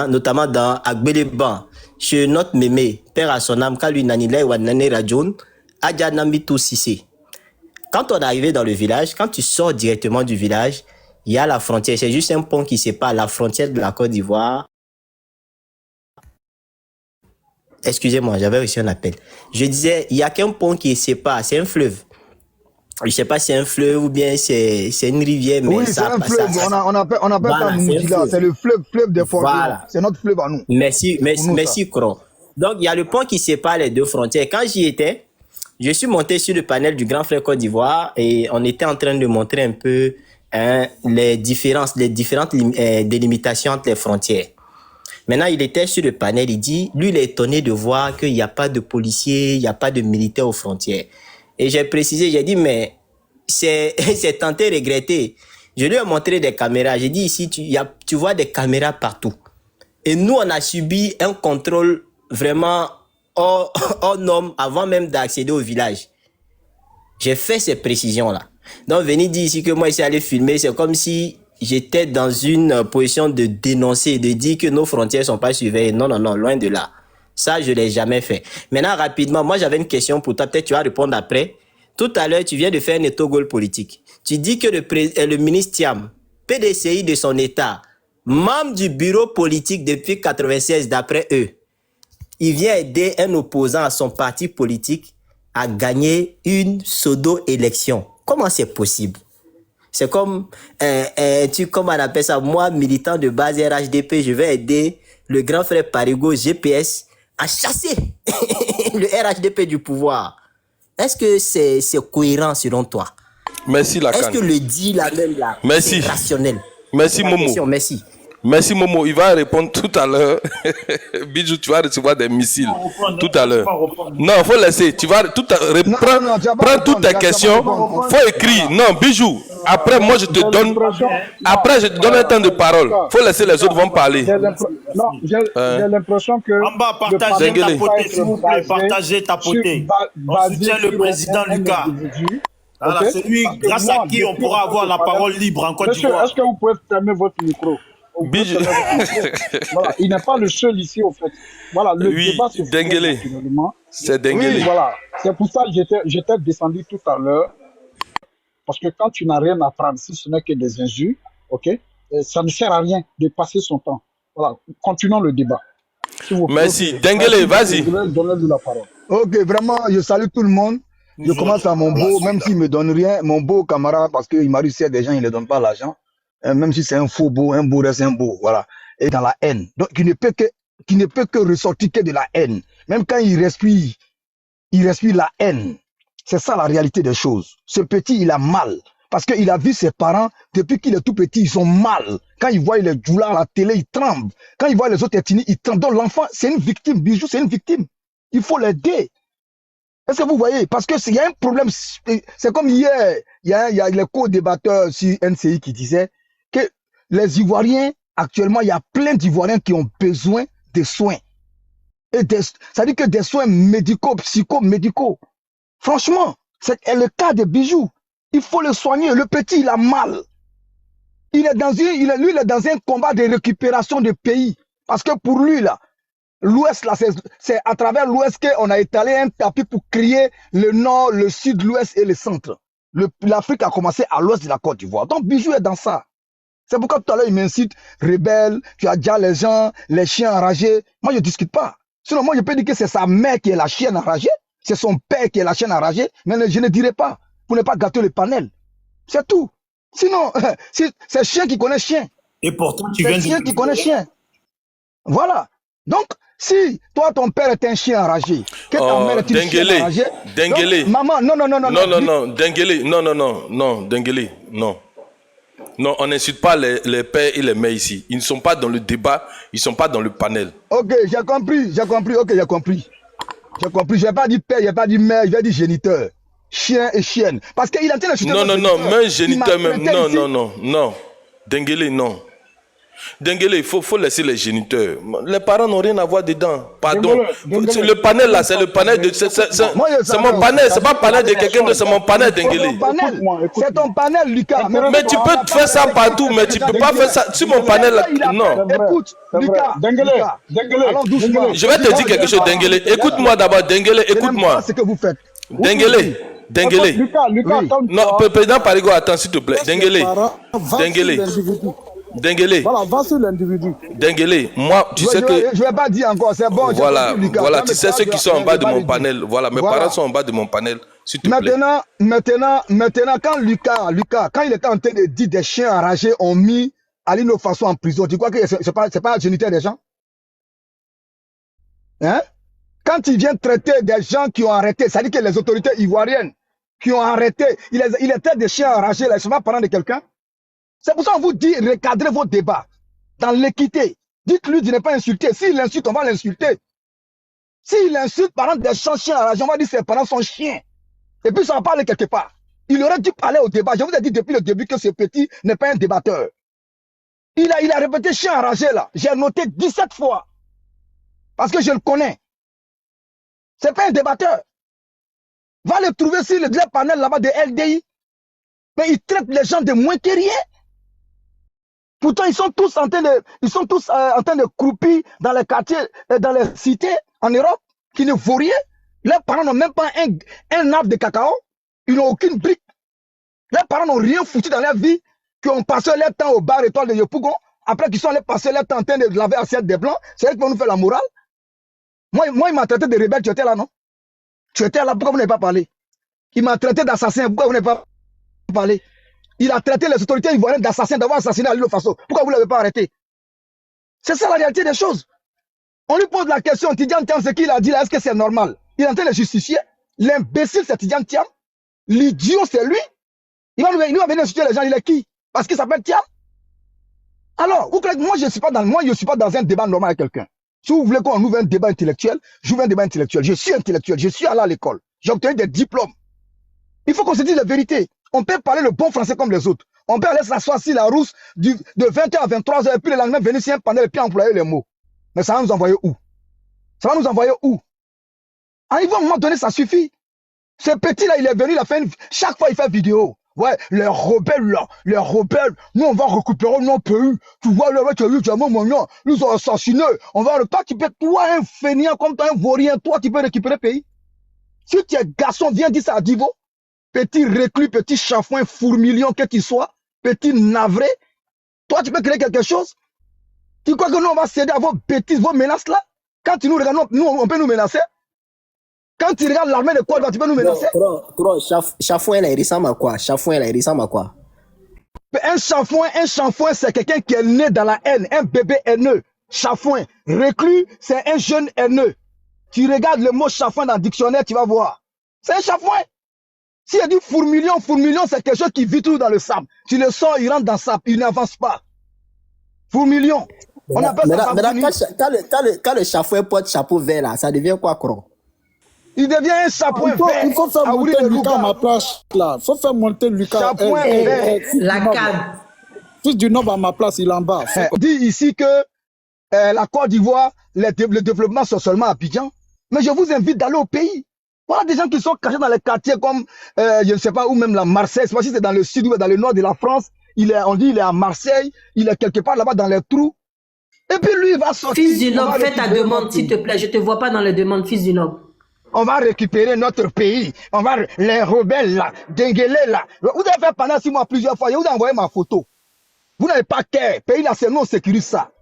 notamment dans Agbeleban, chez notre mémé, père à son âme, Kalu Nanile Wanane Rajoun, Adjanamitou Sissé. Quand on est arrivé dans le village, quand tu sors directement du village, il y a la frontière. C'est juste un pont qui sépare la frontière de la Côte d'Ivoire. Excusez-moi, j'avais reçu un appel. Je disais, il n'y a qu'un pont qui sépare, c'est un fleuve. Je ne sais pas si c'est un fleuve ou bien c'est une rivière, mais oui, ça... Oui, c'est un fleuve, on appelle voilà, ça Moudila, c'est le fleuve des forêts. Voilà. C'est notre fleuve à nous. Merci, Cron. Donc, il y a le pont qui sépare les deux frontières. Quand j'y étais, je suis monté sur le panel du Grand Frère Côte d'Ivoire et on était en train de montrer un peu les différentes délimitations entre les frontières. Maintenant, il était sur le panel, il dit, lui, il est étonné de voir qu'il n'y a pas de policiers, il n'y a pas de militaires aux frontières. Et j'ai précisé, j'ai dit, mais c'est tenté, regretté. Je lui ai montré des caméras. J'ai dit, ici, tu vois des caméras partout. Et nous, on a subi un contrôle vraiment hors norme avant même d'accéder au village. J'ai fait ces précisions-là. Donc, venir dire ici que moi, je suis allé filmer, c'est comme si j'étais dans une position de dénoncer, de dire que nos frontières ne sont pas surveillées. Non, loin de là. Ça, je ne l'ai jamais fait. Maintenant, rapidement, moi, j'avais une question pour toi. Peut-être tu vas répondre après. Tout à l'heure, tu viens de faire un étogol politique. Tu dis que le ministre Thiam, PDCI de son État, membre du bureau politique depuis 96 d'après eux. Il vient aider un opposant à son parti politique à gagner une pseudo-élection. Comment c'est possible? C'est comme, comment on appelle ça, moi, militant de base RHDP, je vais aider le grand frère Parigo GPS à chasser le RHDP du pouvoir. Est-ce que c'est cohérent selon toi? Merci Lacan. Est-ce que le dit là même là, merci. c'est rationnel? Merci Momo. Question, merci. Merci Momo, il va répondre tout à l'heure. Bijou, tu vas recevoir des missiles tout à l'heure. Non, il faut laisser. Tu vas prends toutes tes questions. Faut écrire. Non, Bijou. Après, moi, je te donne. Après, je te donne un temps de parole. Faut laisser les autres vont parler. Non, j'ai l'impression que. En bas, partagez ta potée, s'il vous plaît. Partagez ta potée. On soutient le président Lucas. Voilà, c'est lui, grâce à qui on pourra avoir la parole libre en Côte d'Ivoire. Est-ce que vous pouvez fermer votre micro? Voilà, il n'est pas le seul ici, au fait. Voilà, le débat se fait Denguele. C'est Denguele. Oui, voilà. C'est pour ça que j'étais descendu tout à l'heure. Parce que quand tu n'as rien à prendre, si ce n'est que des injures, ok, ça ne sert à rien de passer son temps. Voilà, continuons le débat. Merci. Denguele, vas-y. Donnez-lui la parole. Ok, vraiment, je salue tout le monde. Je commence à mon beau, même s'il ne me donne rien, mon beau camarade, parce qu'il m'a réussi à des gens, il ne donne pas l'argent. Même si c'est un faux beau, un beau reste un beau, voilà. Et dans la haine. Donc, qui ne peut que ressortir que de la haine. Même quand il respire la haine. C'est ça la réalité des choses. Ce petit, il a mal. Parce qu'il a vu ses parents, depuis qu'il est tout petit, ils sont mal. Quand il voit les djoulas à la télé, il tremble. Quand il voit les autres ethnies, il tremble. Donc l'enfant, c'est une victime. Bijou, c'est une victime. Il faut l'aider. Est-ce que vous voyez? Parce qu'il y a un problème. C'est comme hier, il y a les co-débatteurs sur NCI qui disaient que les Ivoiriens, actuellement, il y a plein d'Ivoiriens qui ont besoin de soins. Ça dit que des soins médicaux, psychomédicaux. Franchement, c'est le cas de Bijou. Il faut le soigner. Le petit, il a mal. Il est dans un combat de récupération de pays. Parce que pour lui, là, l'Ouest, là, c'est à travers l'Ouest qu'on a étalé un tapis pour créer le Nord, le Sud, l'Ouest et le Centre. L'Afrique a commencé à l'Ouest de la Côte d'Ivoire. Donc, Bijou est dans ça. C'est pourquoi tout à l'heure, il m'incite, rebelle, tu as déjà les gens, les chiens enragés. Moi, je ne discute pas. Sinon, moi, je peux dire que c'est sa mère qui est la chienne enragée. C'est son père qui est la chienne enragée. Mais je ne dirai pas, pour ne pas gâter le panel. C'est tout. Sinon, c'est chien qui connaît chien. Et pourtant, tu viens de... C'est chien qui connaît chien. Voilà. Donc, si toi, ton père est un chien enragé, que ta mère est une chienne enragée... Denguele. Maman, non. Denguele, non, Denguele, non. Non, on n'insulte pas les pères et les mères ici. Ils ne sont pas dans le débat, ils ne sont pas dans le panel. Ok, j'ai compris, ok, j'ai compris. Je n'ai pas dit père, je n'ai pas dit mère, je vais dire géniteur. Chien et chienne. Parce qu'il est en train de chuter. Non, même géniteur, même. Non. Denguele, non. Denguele, il faut laisser les géniteurs. Les parents n'ont rien à voir dedans. Pardon. Le panel là, c'est le panel de. C'est mon panel, c'est pas le panel de quelqu'un d'autre, c'est mon panel, Denguele. C'est ton panel, Lucas. Mais tu peux faire ça partout, mais tu peux pas faire ça sur mon panel là. Non. Écoute, Lucas. Denguele. Je vais te dire quelque chose, Denguele. Écoute-moi d'abord, Denguele, écoute-moi. C'est ce que vous faites. Denguele. Lucas. Non, président Parigo, attends s'il te plaît. Denguele. Voilà, va sur l'individu. Denguele, moi, tu sais que... Je ne vais pas dire encore, c'est bon. Voilà, tu sais ceux qui sont en bas de mon panel. Voilà, mes parents sont en bas de mon panel, s'il te plaît. Maintenant, quand Lucas, quand il était en train de dire des chiens enragés ont mis Alino Faso en prison, tu crois que c'est pas un géniteur des gens? Hein? Quand il vient traiter des gens qui ont arrêté, ça dit que les autorités ivoiriennes qui ont arrêté, il était des chiens enragés, là, ils ne sont pas parents de quelqu'un? C'est pour ça qu'on vous dit, recadrez vos débats dans l'équité. Dites-lui de ne pas insulter. S'il insulte, on va l'insulter. S'il insulte, par exemple, des chiens enragés, on va dire que ses parents sont chiens. Et puis ça va parler quelque part. Il aurait dû parler au débat. Je vous ai dit depuis le début que ce petit n'est pas un débatteur. Il a répété chien enragé là. J'ai noté 17 fois. Parce que je le connais. C'est pas un débatteur. Va le trouver sur le panel là-bas de LDI. Mais il traite les gens de moins que rien. Pourtant, ils sont tous en train de croupir dans les quartiers, dans les cités en Europe, qui ne vaut rien. Leurs parents n'ont même pas un arbre de cacao. Ils n'ont aucune brique. Leurs parents n'ont rien foutu dans leur vie, qui ont passé leur temps au bar étoile de Yopougon après qu'ils sont allés passer leur temps en train de laver assiette des blancs, c'est eux qui vont nous faire la morale. Moi, il m'a traité de rebelle, tu étais là, non? Tu étais là, pourquoi vous n'avez pas parlé? Il m'a traité d'assassin, pourquoi vous n'avez pas parlé? Il a traité les autorités ivoiriennes d'assassins, d'avoir assassiné Alilo Faso. Pourquoi vous ne l'avez pas arrêté? C'est ça la réalité des choses. On lui pose la question, Tidjane Thiam, ce qu'il a dit là, est-ce que c'est normal? Il est en train de justifier. L'imbécile, c'est Tidjane Thiam. L'idiot, c'est lui. Il va venir insulter les gens, il est qui? Parce qu'il s'appelle Thiam. Alors, moi, je ne suis pas dans un débat normal avec quelqu'un. Si vous voulez qu'on ouvre un débat intellectuel, j'ouvre un débat intellectuel. Je suis intellectuel, je suis allé à l'école. J'ai obtenu des diplômes. Il faut qu'on se dise la vérité. On peut parler le bon français comme les autres. On peut aller s'asseoir sur la rousse de 20h à 23h et puis le lendemain venir sur un panel et puis employer les mots. Mais ça va nous envoyer où? Ça va nous envoyer où? À un moment donné, ça suffit. Ce petit-là, il est venu, il a fait chaque fois, il fait vidéo. Ouais, les rebelles là, les rebelles, nous on va récupérer nos pays. Tu vois, le mec, nous ont assassiné. On va le pas, tu peux, toi, un fainéant comme toi, un vaurien, toi, tu peux récupérer le pays. Si tu es garçon, viens dire ça à Divo. Petit reclus, petit chafouin, fourmilion que tu sois, petit navré, toi, tu peux créer quelque chose. Tu crois que nous, on va céder à vos bêtises, vos menaces là? Quand tu nous regardes, nous, on peut nous menacer. Quand tu regardes l'armée de Côte d'Ivoire, tu peux nous menacer. Chafouin, là, il ressemble à quoi? Chafouin, là, il ressemble à quoi? Un chafouin, c'est quelqu'un qui est né dans la haine, un bébé haineux. Chafouin. Reclus, c'est un jeune haineux. Tu regardes le mot chafouin dans le dictionnaire, tu vas voir. C'est un chafouin. S'il a dit fourmilion, c'est quelque chose qui vit toujours dans le sable. Tu le sors, il rentre dans le sable, il n'avance pas. Fourmilion. On appelle ça quand le chafouin porte chapeau vert, là, ça devient quoi, Cron? Il devient un chapouin vert. Il faut faire monter Lucas à ma place, là. Il faut faire monter Lucas. Chapouin vert. La canne. Fils du Noble à ma place, il est en bas. On dit ici que la Côte d'Ivoire, le développement, c'est seulement à Abidjan. Mais je vous invite d'aller au pays. Voilà des gens qui sont cachés dans les quartiers comme, je ne sais pas où, même la Marseille. Je ne sais pas si c'est dans le sud ou dans le nord de la France. On dit il est à Marseille. Il est quelque part là-bas dans les trous. Et puis lui, il va sortir. Fils du Noble, fais ta demande, s'il te plaît. Je ne te vois pas dans les demandes, fils du Noble. On va récupérer notre pays. On va, les rebelles là, Denguele là. Vous avez fait pendant 6 mois plusieurs fois. Je vous ai envoyé ma photo. Vous n'avez pas qu'un pays là, c'est nous, on sécurise ça.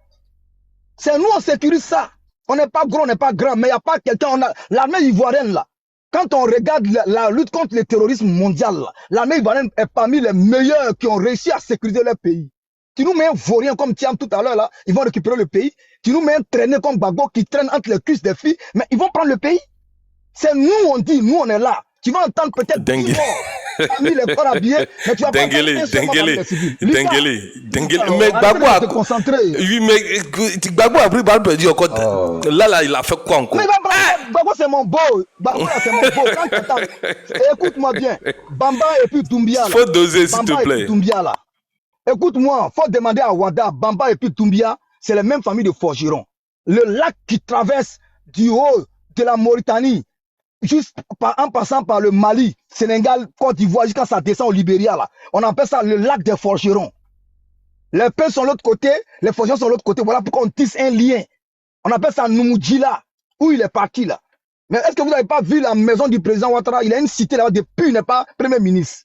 C'est nous, on sécurise ça. On n'est pas gros, on n'est pas grand, mais il n'y a pas quelqu'un. L'armée ivoirienne là. Quand on regarde la lutte contre le terrorisme mondial, l'armée ivoirienne est parmi les meilleurs qui ont réussi à sécuriser leur pays. Tu nous mets un vaurien comme Thiam tout à l'heure là, ils vont récupérer le pays. Tu nous mets un traîné comme Gbagbo qui traîne entre les cuisses des filles, mais ils vont prendre le pays. C'est nous, on dit, nous, on est là. Tu vas entendre peut-être 10 morts parmi les corps habillés, mais tu vas pas Dengele. Mais Gbagbo a... Oui, mais Gbagbo a pris balle perdue au côté. Là, il a fait quoi encore? Mais Gbagbo, c'est mon beau. Gbagbo, c'est mon beau. Écoute-moi bien. Bamba et puis Doumbia. Faut doser, s'il te plaît. Doumbia, là. Écoute-moi, faut demander à Ouada, Bamba et puis Doumbia, c'est la même famille de forgerons. Le lac qui traverse du haut de la Mauritanie, juste en passant par le Mali, Sénégal, Côte d'Ivoire, jusqu'à ça descend au Libéria, là. On appelle ça le lac des forgerons. Les pins sont de l'autre côté, les forgerons sont de l'autre côté. Voilà pourquoi on tisse un lien. On appelle ça Noumoudjila, où il est parti, là. Mais est-ce que vous n'avez pas vu la maison du président Ouattara? Il a une cité là-bas depuis, il n'est pas Premier ministre.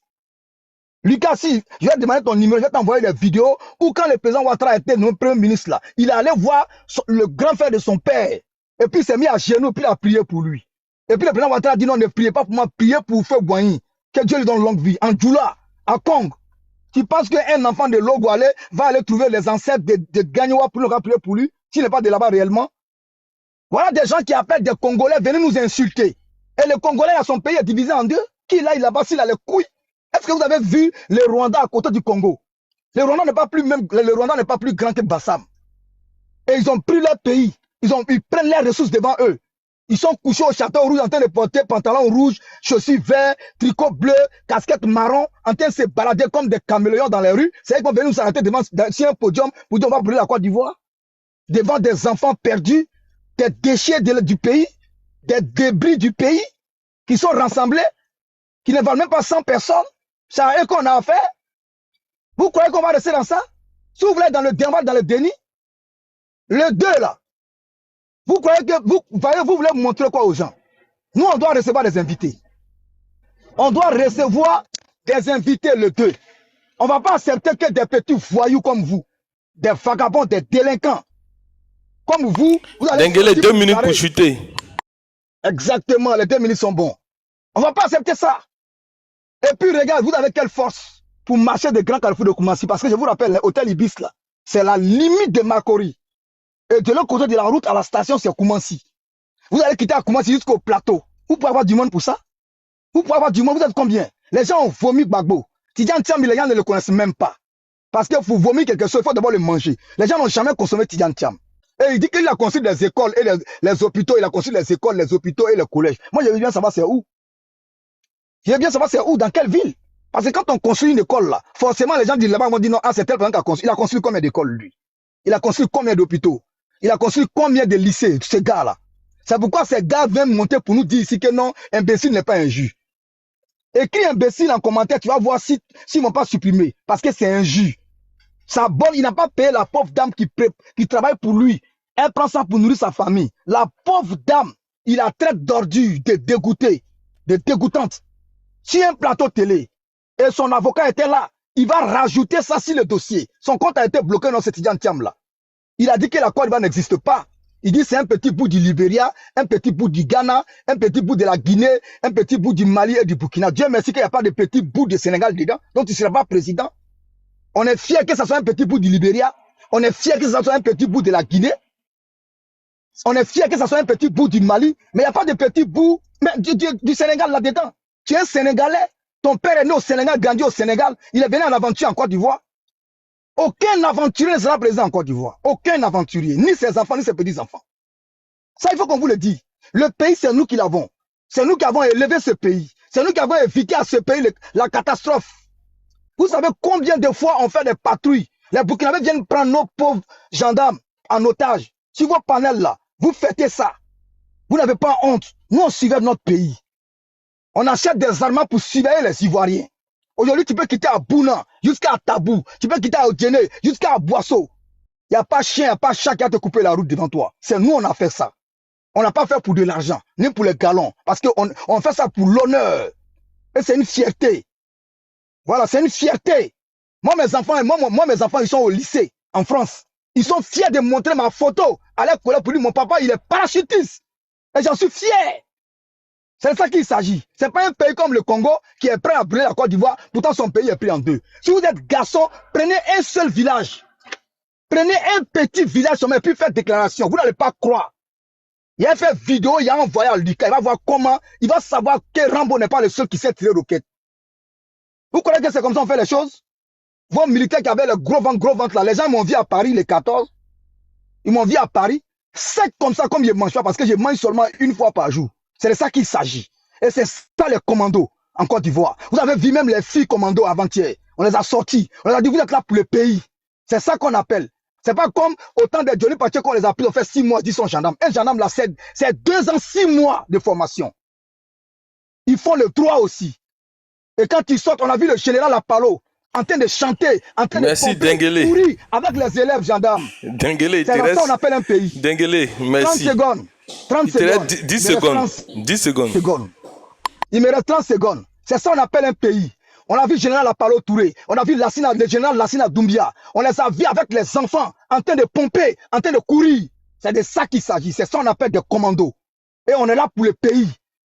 Lucas, si je vais te demander ton numéro, je vais t'envoyer des vidéos où quand le président Ouattara était notre Premier ministre, là, il est allé voir le grand frère de son père. Et puis il s'est mis à genoux, puis il a prié pour lui. Et puis le président Ouattara a dit non, ne priez pas pour moi, priez pour Feu Boigny. Que Dieu lui donne longue vie. En Djoula, à Kong. Tu penses qu'un enfant de Logoualé va aller trouver les ancêtres de Gagnoua pour leur prier pour lui, s'il n'est pas de là-bas réellement? Voilà des gens qui appellent des Congolais, venez nous insulter. Et le Congolais, son pays est divisé en deux. Qui là, il a passé, il a les couilles. Est-ce que vous avez vu le Rwanda à côté du Congo? Le Rwanda n'est pas plus grand que Bassam. Et ils ont pris leur pays. Ils prennent leurs ressources devant eux. Ils sont couchés au château rouge en train de porter pantalon rouge, chaussures verts, tricot bleu, casquette marron, en train de se balader comme des caméléons dans les rues. C'est eux qui vont venir nous arrêter devant un podium pour dire on va brûler la Côte d'Ivoire. Devant des enfants perdus, des déchets du pays, des débris du pays qui sont rassemblés, qui ne valent même pas 100 personnes. C'est à eux qu'on a affaire. Vous croyez qu'on va rester dans ça? Si vous voulez dans le déni, le 2 là, vous croyez que vous voulez montrer quoi aux gens? Nous, on doit recevoir des invités. On doit recevoir des invités le 2. On ne va pas accepter que des petits voyous comme vous, des vagabonds, des délinquants. Comme vous allez... Denguele, 2 minutes pour chuter. Exactement, les 2 minutes sont bons. On ne va pas accepter ça. Et puis, regarde, vous avez quelle force pour marcher de Grand Carrefour de Koumassi? Parce que je vous rappelle, l'hôtel Ibis, là, c'est la limite de Makori. Et de l'autre côté de la route à la station, c'est Koumassi. Vous allez quitter à Koumassi jusqu'au plateau. Vous pouvez avoir du monde pour ça? Vous pouvez avoir du monde, vous êtes combien? Les gens ont vomi Gbagbo. Tidjane Thiam, les gens ne le connaissent même pas. Parce que pour vomir quelque chose, il faut d'abord le manger. Les gens n'ont jamais consommé Tidjane Thiam. Et il dit qu'il a construit des écoles et les hôpitaux. Il a construit les écoles, les hôpitaux et les collèges. Moi, je veux bien savoir c'est où. Je veux bien savoir c'est où, dans quelle ville. Parce que quand on construit une école là, forcément les gens disent là-bas, vont dire non, ah, c'est tel personne qui a construit. Il a construit combien d'écoles lui? Il a construit combien d'hôpitaux? Il a construit combien de lycées, ces gars-là? C'est pourquoi ces gars viennent monter pour nous dire ici que non, imbécile n'est pas injure. Écris imbécile en commentaire, tu vas voir s'ils ne vont pas supprimer. Parce que c'est injure. Sa bonne, il n'a pas payé la pauvre dame qui travaille pour lui. Elle prend ça pour nourrir sa famille. La pauvre dame, il la traite d'ordure, de dégoûtée, de dégoûtante. Si un plateau télé et son avocat était là, il va rajouter ça sur le dossier. Son compte a été bloqué dans cet Tidjane Thiam là. Il a dit que la Côte d'Ivoire n'existe pas. Il dit c'est un petit bout du Libéria, un petit bout du Ghana, un petit bout de la Guinée, un petit bout du Mali et du Burkina. Dieu merci qu'il n'y a pas de petit bout du Sénégal dedans, donc il ne sera pas président. On est fiers que ça soit un petit bout du Libéria. On est fiers que ça soit un petit bout de la Guinée. On est fiers que ça soit un petit bout du Mali. Mais il n'y a pas de petit bout du Sénégal là-dedans. Tu es un Sénégalais. Ton père est né au Sénégal, grandi au Sénégal. Il est venu en aventure en Côte d'Ivoire. Aucun aventurier ne sera présent en Côte d'Ivoire. Aucun aventurier. Ni ses enfants, ni ses petits-enfants. Ça, il faut qu'on vous le dise. Le pays, c'est nous qui l'avons. C'est nous qui avons élevé ce pays. C'est nous qui avons évité à ce pays la catastrophe. Vous savez combien de fois on fait des patrouilles? Les Burkinabés viennent prendre nos pauvres gendarmes en otage. Sur vos panels là, vous fêtez ça. Vous n'avez pas honte. Nous, on surveille notre pays. On achète des armes pour surveiller les Ivoiriens. Aujourd'hui, tu peux quitter à Bouna jusqu'à Tabou. Tu peux quitter à Odjene jusqu'à Boisseau. Il n'y a pas chien, il n'y a pas chat qui a te coupé la route devant toi. C'est nous, on a fait ça. On n'a pas fait pour de l'argent, ni pour les galons. Parce qu'on fait ça pour l'honneur. Et c'est une fierté. Voilà, c'est une fierté. Moi, mes enfants, ils sont au lycée, en France. Ils sont fiers de montrer ma photo à l'école pour dire mon papa, il est parachutiste. Et j'en suis fier. C'est de ça qu'il s'agit. C'est pas un pays comme le Congo qui est prêt à brûler la Côte d'Ivoire, pourtant son pays est pris en deux. Si vous êtes garçon, prenez un seul village. Prenez un petit village, et puis faites déclaration. Vous n'allez pas croire. Il a fait vidéo, il a envoyé à Lucas. Il va voir comment, il va savoir que Rambo n'est pas le seul qui sait tirer roquette. Vous croyez que c'est comme ça qu'on fait les choses? Vos militaires qui avaient le gros ventre là, les gens m'ont vu à Paris les 14. Ils m'ont vu à Paris. C'est comme ça comme je mange pas parce que je mange seulement une fois par jour. C'est de ça qu'il s'agit. Et c'est ça les commandos en Côte d'Ivoire. Vous avez vu même les filles commandos avant-hier. On les a sortis. On les a dit vous êtes là pour le pays. C'est ça qu'on appelle. C'est pas comme autant de Johnny Pache qu'on les a pris, on fait 6 mois, 10 sont gendarmes. Un gendarme là, c'est 2 ans, 6 mois de formation. Ils font le droit aussi. Et quand ils sortent, on a vu le général Apalo en train de chanter, en train merci, de courir avec les élèves gendarmes. Denguele, c'est ça qu'on appelle un pays. Denguele, merci. 30 secondes. 30 secondes. 10 secondes. 10 secondes. Il me reste 30 secondes. C'est ça qu'on appelle un pays. On a vu le général Apalo Touré. On a vu le général Lassina Doumbia. On les a vus avec les enfants en train de pomper, en train de courir. C'est de ça qu'il s'agit. C'est ça qu'on appelle des commandos. Et on est là pour le pays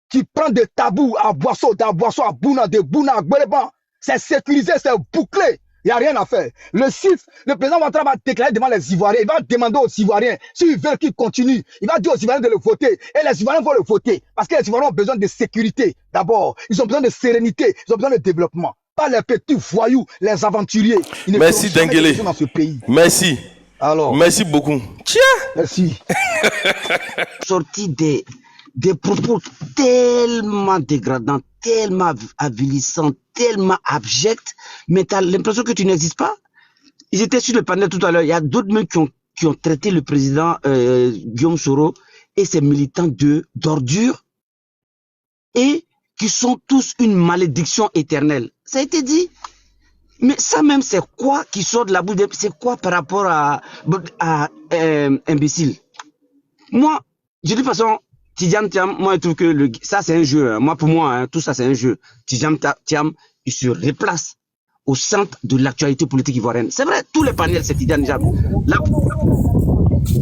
qui prend des tabous à Boisseau, à Bouna, de Bouna à Gbeleban. C'est sécurisé, c'est bouclé. Il n'y a rien à faire. Le 6, le président Ouattara va déclarer devant les Ivoiriens. Il va demander aux Ivoiriens, s'ils veulent qu'ils continuent, il va dire aux Ivoiriens de le voter. Et les Ivoiriens vont le voter. Parce que les Ivoiriens ont besoin de sécurité. D'abord, ils ont besoin de sérénité. Ils ont besoin de développement. Pas les petits voyous, les aventuriers. Merci Denguele. Dans ce pays. Merci. Alors. Merci beaucoup. Tiens. Merci. Sorti des propos tellement dégradants, tellement avilissants, tellement abjects, mais tu as l'impression que tu n'existes pas. Ils étaient sur le panel tout à l'heure. Il y a d'autres mecs qui ont traité le président Guillaume Soro et ses militants d'ordure et qui sont tous une malédiction éternelle. Ça a été dit. Mais ça même, c'est quoi qui sort de la bouche? C'est quoi par rapport à imbécile? Moi, de toute façon, Tidjane Thiam, moi je trouve que ça c'est un jeu. Hein. Moi pour moi, hein, tout ça c'est un jeu. Tidjane Thiam, il se replace au centre de l'actualité politique ivoirienne. C'est vrai, tous les panels, cette idée déjà. Là...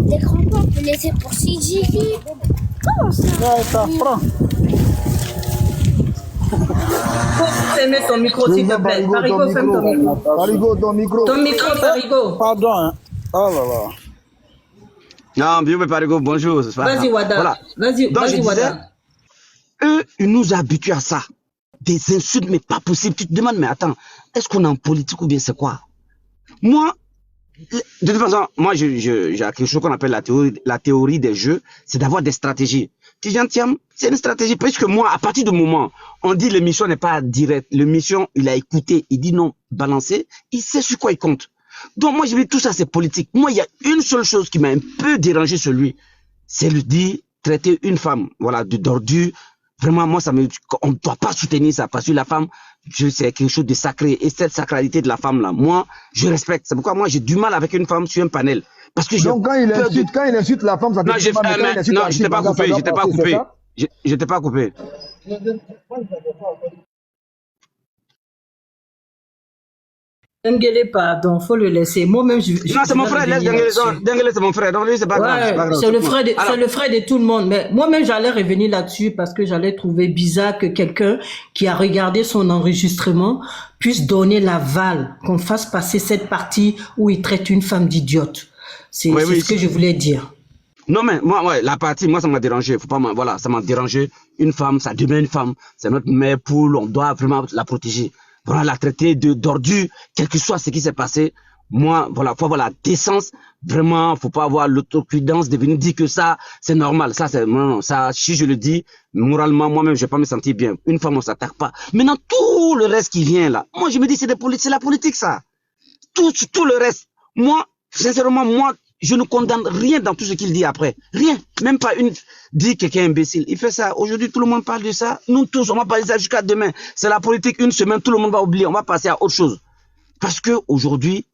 Les grands-parents, on peut laisser pour CGV. Comment ça? Ouais, ça prend. Ferme ton micro, s'il te plaît. Parigo, ferme ton micro. Parigo, ton micro. Ton micro, Parigo. Pardon. Hein. Oh là là. Non, bien, Parigo, bonjour. Vas-y, Wada. Voilà. Vas-y, Wada. Eux, ils nous habituent à ça. Des insultes, mais pas possible. Tu te demandes, mais attends, est-ce qu'on est en politique ou bien c'est quoi? Moi, de toute façon, moi, j'ai quelque chose qu'on appelle la théorie des jeux, c'est d'avoir des stratégies. Tiens, c'est une stratégie, parce que moi, à partir du moment, on dit l'émission n'est pas directe, l'émission, il a écouté, il dit non, balancé, il sait sur quoi il compte. Donc, moi, je dis tout ça, c'est politique. Moi, il y a une seule chose qui m'a un peu dérangé sur lui, c'est le dire, traiter une femme, voilà, d'ordure. Vraiment, moi, on ne doit pas soutenir ça, parce que la femme, c'est quelque chose de sacré. Et cette sacralité de la femme-là, moi, je respecte. C'est pourquoi moi, j'ai du mal avec une femme sur un panel. Parce que donc, quand il insulte la femme, ça fait non, je t'ai pas coupé, je t'ai pas coupé. Dengele, pardon, faut le laisser. Moi-même, non, c'est mon frère, laisse Dengele, c'est mon frère. Donc, lui, c'est pas grave. C'est le frère de tout le monde. Mais moi-même, j'allais revenir là-dessus parce que j'allais trouver bizarre que quelqu'un qui a regardé son enregistrement puisse donner l'aval, qu'on fasse passer cette partie où il traite une femme d'idiote. C'est ce que je voulais dire. Non, mais moi, la partie, moi, ça m'a dérangé. Faut pas, voilà, ça m'a dérangé. Une femme, ça devient une femme. C'est notre mère poule, on doit vraiment la protéger. Voilà, la traiter d'ordure, quel que soit ce qui s'est passé. Moi, voilà, faut avoir la décence. Vraiment, faut pas avoir l'autoprudence de venir dire que ça, c'est normal. Ça, c'est, non, ça, si je le dis, moralement, moi-même, je vais pas me sentir bien. Une femme, on s'attaque pas. Maintenant, tout le reste qui vient là, moi, je me dis, c'est la politique, ça. Tout le reste. Moi, sincèrement, moi, je ne condamne rien dans tout ce qu'il dit après. Rien. Même pas dit quelqu'un imbécile. Il fait ça. Aujourd'hui, tout le monde parle de ça. Nous tous, on va parler de ça jusqu'à demain. C'est la politique. Une semaine, tout le monde va oublier. On va passer à autre chose. Parce que aujourd'hui,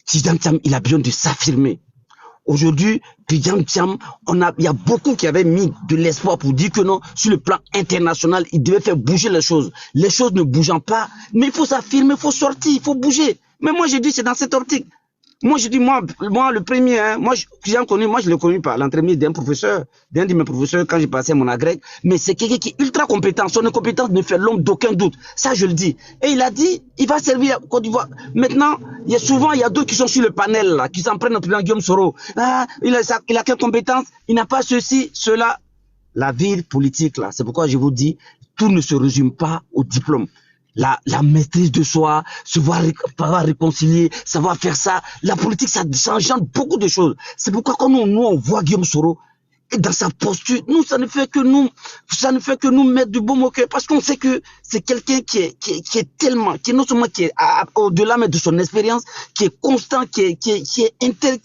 Tidjane Thiam, il a besoin de s'affirmer. Aujourd'hui, Tidjane Thiam, il y a beaucoup qui avaient mis de l'espoir pour dire que non, sur le plan international, il devait faire bouger les choses. Les choses ne bougeant pas, mais il faut s'affirmer, il faut sortir, il faut bouger. Mais moi, j'ai dit, c'est dans cette optique. Moi, je dis, moi, le premier, hein, moi, je l'ai connu par l'entremise d'un professeur, d'un de mes professeurs quand j'ai passé mon agrég, mais c'est quelqu'un qui est ultra compétent. Son incompétence ne fait l'homme d'aucun doute. Ça, je le dis. Et il a dit, il va servir à Côte d'Ivoire. Maintenant, il y a d'autres qui sont sur le panel, là, qui s'en prennent au président Guillaume Soro. Ah, il a quelle compétence? Il n'a pas ceci, cela. La vie politique, là, c'est pourquoi je vous dis, tout ne se résume pas au diplôme. La maîtrise de soi, savoir réconcilier, savoir faire ça. La politique, ça engendre beaucoup de choses. C'est pourquoi quand nous on voit Guillaume Soro, et dans sa posture, ça ne fait que nous mettre du baume au cœur, parce qu'on sait que c'est quelqu'un qui est non seulement qui est au-delà de son expérience, qui est constant, qui est intel,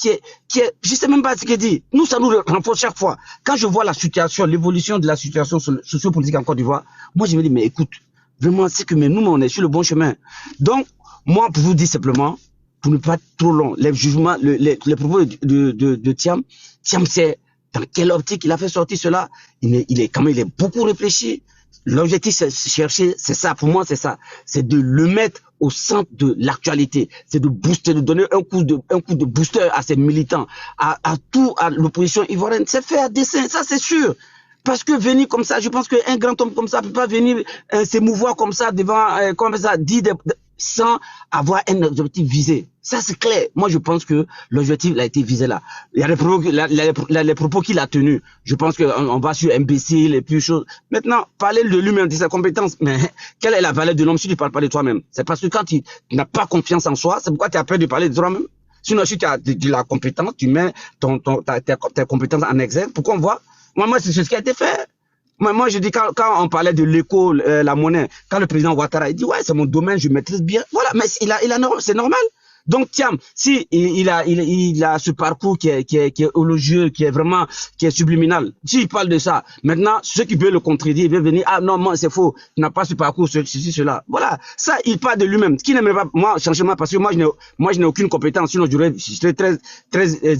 je sais même pas ce qu'il dit. Nous, ça nous renforce chaque fois. Quand je vois la situation, l'évolution de la situation sociopolitique en Côte d'Ivoire, moi je me dis, mais écoute, vraiment, c'est que nous, on est sur le bon chemin. Donc, moi, pour vous dire simplement, pour ne pas être trop long, les jugements, les propos de Thiam, c'est dans quelle optique il a fait sortir cela. Il est beaucoup réfléchi. L'objectif, c'est chercher, c'est ça, pour moi, c'est ça. C'est de le mettre au centre de l'actualité. C'est de booster, de donner un coup de booster à ses militants, à l'opposition ivoirienne. C'est fait à dessein, ça, c'est sûr. Parce que venir comme ça, je pense qu'un grand homme comme ça peut pas venir s'émouvoir comme ça devant, sans avoir un objectif visé. Ça, c'est clair. Moi, je pense que l'objectif a été visé là. Il y a les propos qu'il a tenus. Je pense qu'on va sur imbécile et puis choses. Maintenant, parler de lui-même, de sa compétence, mais quelle est la valeur de l'homme si tu ne parles pas de toi-même? C'est parce que quand tu n'as pas confiance en soi, c'est pourquoi tu as peur de parler de toi-même. Sinon, si tu as de la compétence, tu mets tes compétences en exergue. Pourquoi on voit? Moi, c'est ce qui a été fait. Moi, je dis, quand on parlait de l'éco, la monnaie, quand le président Ouattara, il dit, ouais, c'est mon domaine, je maîtrise bien. Voilà, mais c'est normal. Donc, Thiam, si il a ce parcours qui est élogieux, qui est subliminal, s'il parle de ça, maintenant, ceux qui veulent le contredire, ils veulent venir, ah non, moi, c'est faux, tu n'as pas ce parcours, ceci, cela. Voilà. Ça, il parle de lui-même. Qui n'aimerait pas, moi, franchement, parce que moi, je n'ai aucune compétence, sinon je serais très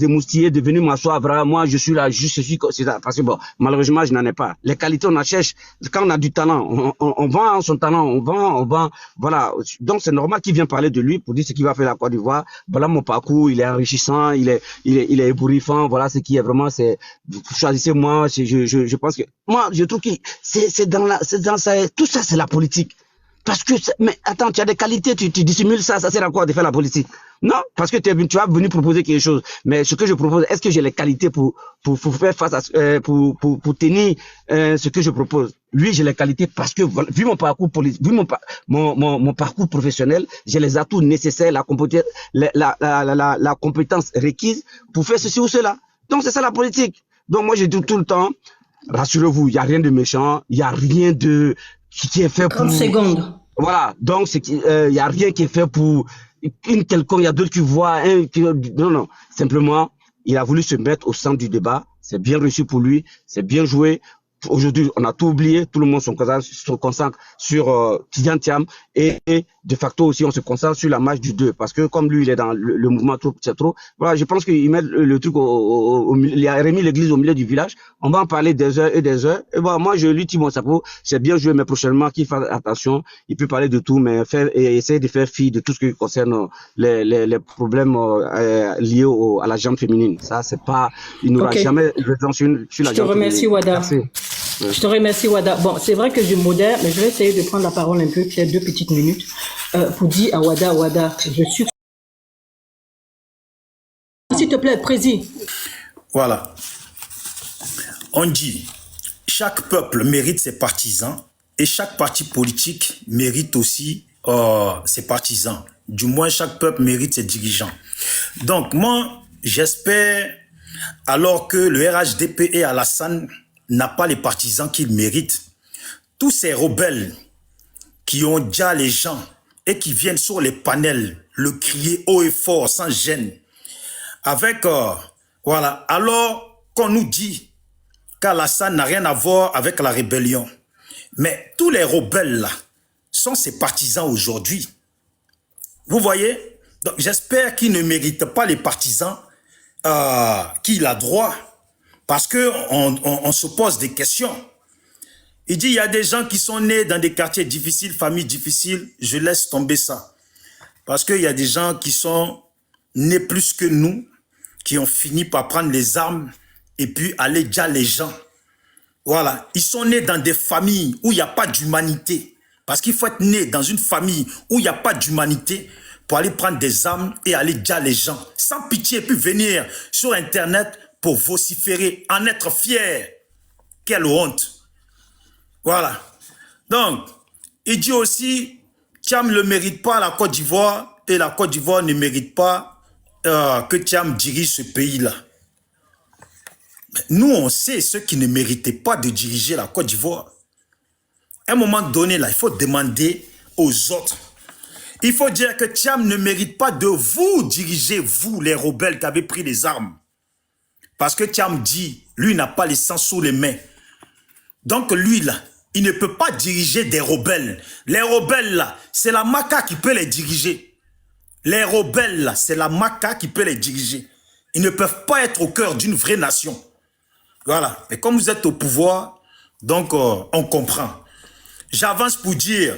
émoustillé de venir m'asseoir, vraiment, moi, je suis là, je suis, c'est ça. Parce que bon, malheureusement, je n'en ai pas. Les qualités, on en cherche. Quand on a du talent, on vend son talent, on vend, voilà. Donc, c'est normal qu'il vienne parler de lui pour dire ce qu'il va faire la Côte d'Ivoire. Voilà mon parcours, il est enrichissant, il est ébouriffant, voilà ce qui est vraiment, c'est, choisissez-moi, je pense que, moi, je trouve que tout ça, c'est la politique. Parce que, mais attends, tu as des qualités, tu dissimules ça sert à quoi de faire la politique? Non, parce que tu vas venir proposer quelque chose. Mais ce que je propose, est-ce que j'ai les qualités pour faire face à, pour tenir, ce que je propose? Lui, j'ai les qualités parce que, vu mon parcours politique, vu mon parcours professionnel, j'ai les atouts nécessaires, la compétence requise pour faire ceci ou cela. Donc, c'est ça la politique. Donc, moi, je dis tout le temps, rassurez-vous, il n'y a rien de méchant, il n'y a rien de, qui est fait pour... 30 secondes. Voilà, donc il y a rien qui est fait pour une quelconque, il y a d'autres qui voient, non, simplement, il a voulu se mettre au centre du débat, c'est bien reçu pour lui, c'est bien joué. Aujourd'hui, on a tout oublié, tout le monde se concentre sur Tidiane Thiam et de facto aussi on se concentre sur la marche du 2 parce que comme lui il est dans le mouvement trop, voilà, je pense qu'il met le truc il a remis l'église au milieu du village, on va en parler des heures et des heures et voilà, moi je lui dis mon chapeau, c'est bien joué mais prochainement qu'il fasse attention, il peut parler de tout mais essayer de faire fi de tout ce qui concerne les problèmes liés à la jambe féminine, ça c'est pas, il n'aura jamais raison sur la jambe féminine. Je te remercie Wada. Merci. Je te remercie, Wada. Bon, c'est vrai que je modère, mais je vais essayer de prendre la parole un peu, peut-être 2 petites minutes, pour dire à Wada, je suis... S'il te plaît, Président. Voilà. On dit, chaque peuple mérite ses partisans et chaque parti politique mérite aussi ses partisans. Du moins, chaque peuple mérite ses dirigeants. Donc, moi, j'espère, alors que le RHDP et Alassane n'a pas les partisans qu'il mérite, tous ces rebelles qui ont déjà les gens et qui viennent sur les panels le crier haut et fort, sans gêne, avec, voilà, alors qu'on nous dit qu'Alassane n'a rien à voir avec la rébellion. Mais tous les rebelles là sont ses partisans aujourd'hui. Vous voyez? Donc j'espère qu'il ne mérite pas les partisans qu'il a droit. Parce qu'on se pose des questions. Il dit, il y a des gens qui sont nés dans des quartiers difficiles, familles difficiles. Je laisse tomber ça. Parce qu'il y a des gens qui sont nés plus que nous, qui ont fini par prendre les armes et puis aller déjà les gens. Voilà. Ils sont nés dans des familles où il n'y a pas d'humanité. Parce qu'il faut être né dans une famille où il n'y a pas d'humanité pour aller prendre des armes et aller déjà les gens. Sans pitié, et puis venir sur Internet pour vociférer, en être fier. Quelle honte. Voilà. Donc, il dit aussi, Thiam ne le mérite pas la Côte d'Ivoire et la Côte d'Ivoire ne mérite pas que Thiam dirige ce pays-là. Nous, on sait ceux qui ne méritaient pas de diriger la Côte d'Ivoire. À un moment donné, là, il faut demander aux autres. Il faut dire que Thiam ne mérite pas de vous diriger, vous, les rebelles qui avez pris les armes. Parce que Thiam dit, lui n'a pas les sang sous les mains. Donc lui là, il ne peut pas diriger des rebelles. Les rebelles là, c'est la Maka qui peut les diriger. Les rebelles là, c'est la Maka qui peut les diriger. Ils ne peuvent pas être au cœur d'une vraie nation. Voilà. Et comme vous êtes au pouvoir, donc on comprend. J'avance pour dire,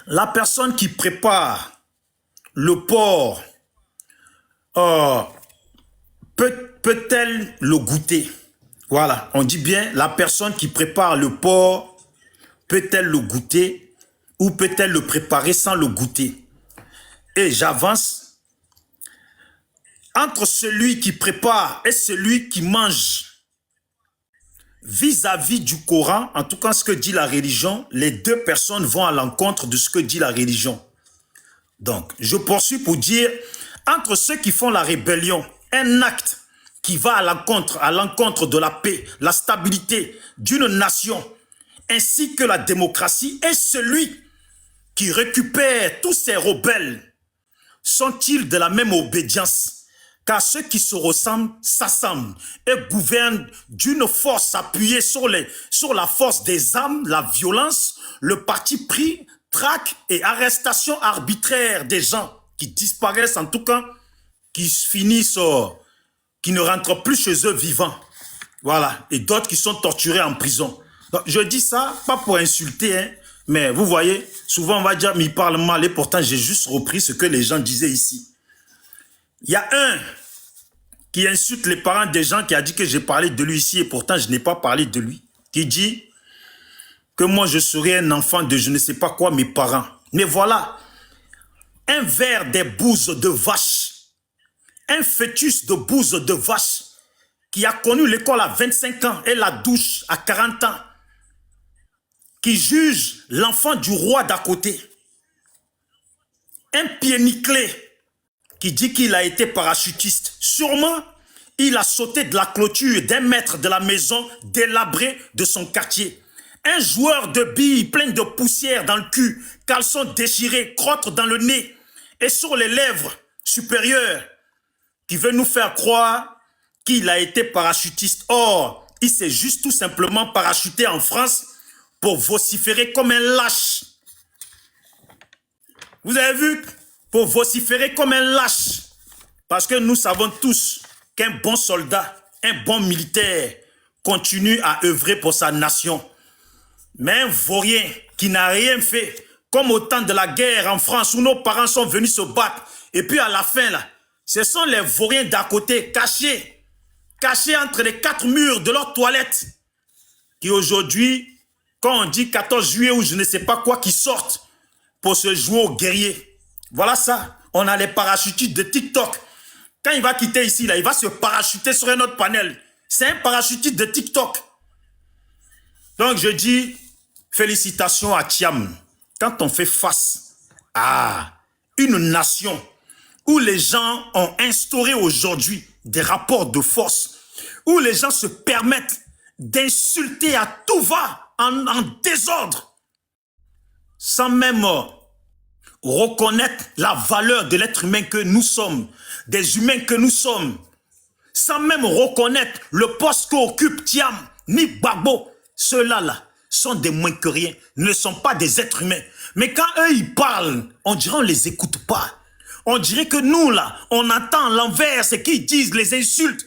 la personne qui prépare le port, peut-elle le goûter? Voilà, on dit bien, la personne qui prépare le porc, peut-elle le goûter ou peut-elle le préparer sans le goûter? Et j'avance. Entre celui qui prépare et celui qui mange, vis-à-vis du Coran, en tout cas ce que dit la religion, les deux personnes vont à l'encontre de ce que dit la religion. Donc, je poursuis pour dire, entre ceux qui font la rébellion, un acte qui va à l'encontre de la paix, la stabilité d'une nation, ainsi que la démocratie, et celui qui récupère tous ces rebelles sont-ils de la même obédience? Car ceux qui se ressemblent s'assemblent et gouvernent d'une force appuyée sur la force des armes, la violence, le parti pris, traque et arrestation arbitraire des gens qui disparaissent, en tout cas, qui finissent, qui ne rentrent plus chez eux vivants. Voilà. Et d'autres qui sont torturés en prison. Donc, je dis ça, pas pour insulter, hein, mais vous voyez, souvent on va dire, mais il parle mal, et pourtant j'ai juste repris ce que les gens disaient ici. Il y a un qui insulte les parents des gens qui a dit que j'ai parlé de lui ici, et pourtant je n'ai pas parlé de lui, qui dit que moi je serais un enfant de je ne sais pas quoi, mes parents. Mais voilà, un verre des bouses de vache, un fœtus de bouse de vache, qui a connu l'école à 25 ans et la douche à 40 ans, qui juge l'enfant du roi d'à côté. Un pied nickelé qui dit qu'il a été parachutiste. Sûrement, il a sauté de la clôture d'un mètre de la maison délabrée de son quartier. Un joueur de billes plein de poussière dans le cul, caleçon déchiré, crotte dans le nez et sur les lèvres supérieures, qui veut nous faire croire qu'il a été parachutiste. Or, il s'est juste tout simplement parachuté en France pour vociférer comme un lâche. Vous avez vu? Pour vociférer comme un lâche. Parce que nous savons tous qu'un bon soldat, un bon militaire continue à œuvrer pour sa nation. Mais un vaurien qui n'a rien fait, comme au temps de la guerre en France où nos parents sont venus se battre, et puis à la fin, là, ce sont les vauriens d'à côté, cachés entre les 4 murs de leur toilette, qui aujourd'hui, quand on dit 14 juillet ou je ne sais pas quoi, qui sortent pour se jouer aux guerriers. Voilà ça. On a les parachutistes de TikTok. Quand il va quitter ici, là, il va se parachuter sur un autre panel. C'est un parachutiste de TikTok. Donc je dis, félicitations à Thiam. Quand on fait face à une nation où les gens ont instauré aujourd'hui des rapports de force, où les gens se permettent d'insulter à tout va en désordre, sans même reconnaître la valeur de l'être humain que nous sommes, des humains que nous sommes, sans même reconnaître le poste qu'occupe Thiam, ni Gbagbo. Ceux-là là, sont des moins que rien, ne sont pas des êtres humains. Mais quand eux, ils parlent, on dirait on ne les écoute pas. On dirait que nous, là, on entend l'envers, ce qu'ils disent, les insultes.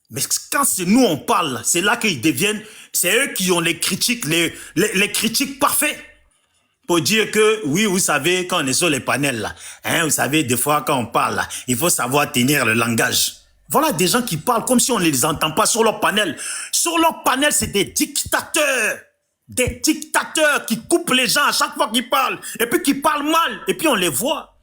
Mais quand c'est nous, on parle, c'est là qu'ils deviennent, c'est eux qui ont les critiques, les critiques parfaits. Pour dire que, oui, vous savez, quand on est sur les panels, là, hein, vous savez, des fois, quand on parle, là, il faut savoir tenir le langage. Voilà des gens qui parlent comme si on ne les entend pas sur leur panel. Sur leur panel, c'est des dictateurs. Des dictateurs qui coupent les gens à chaque fois qu'ils parlent. Et puis qui parlent mal. Et puis on les voit.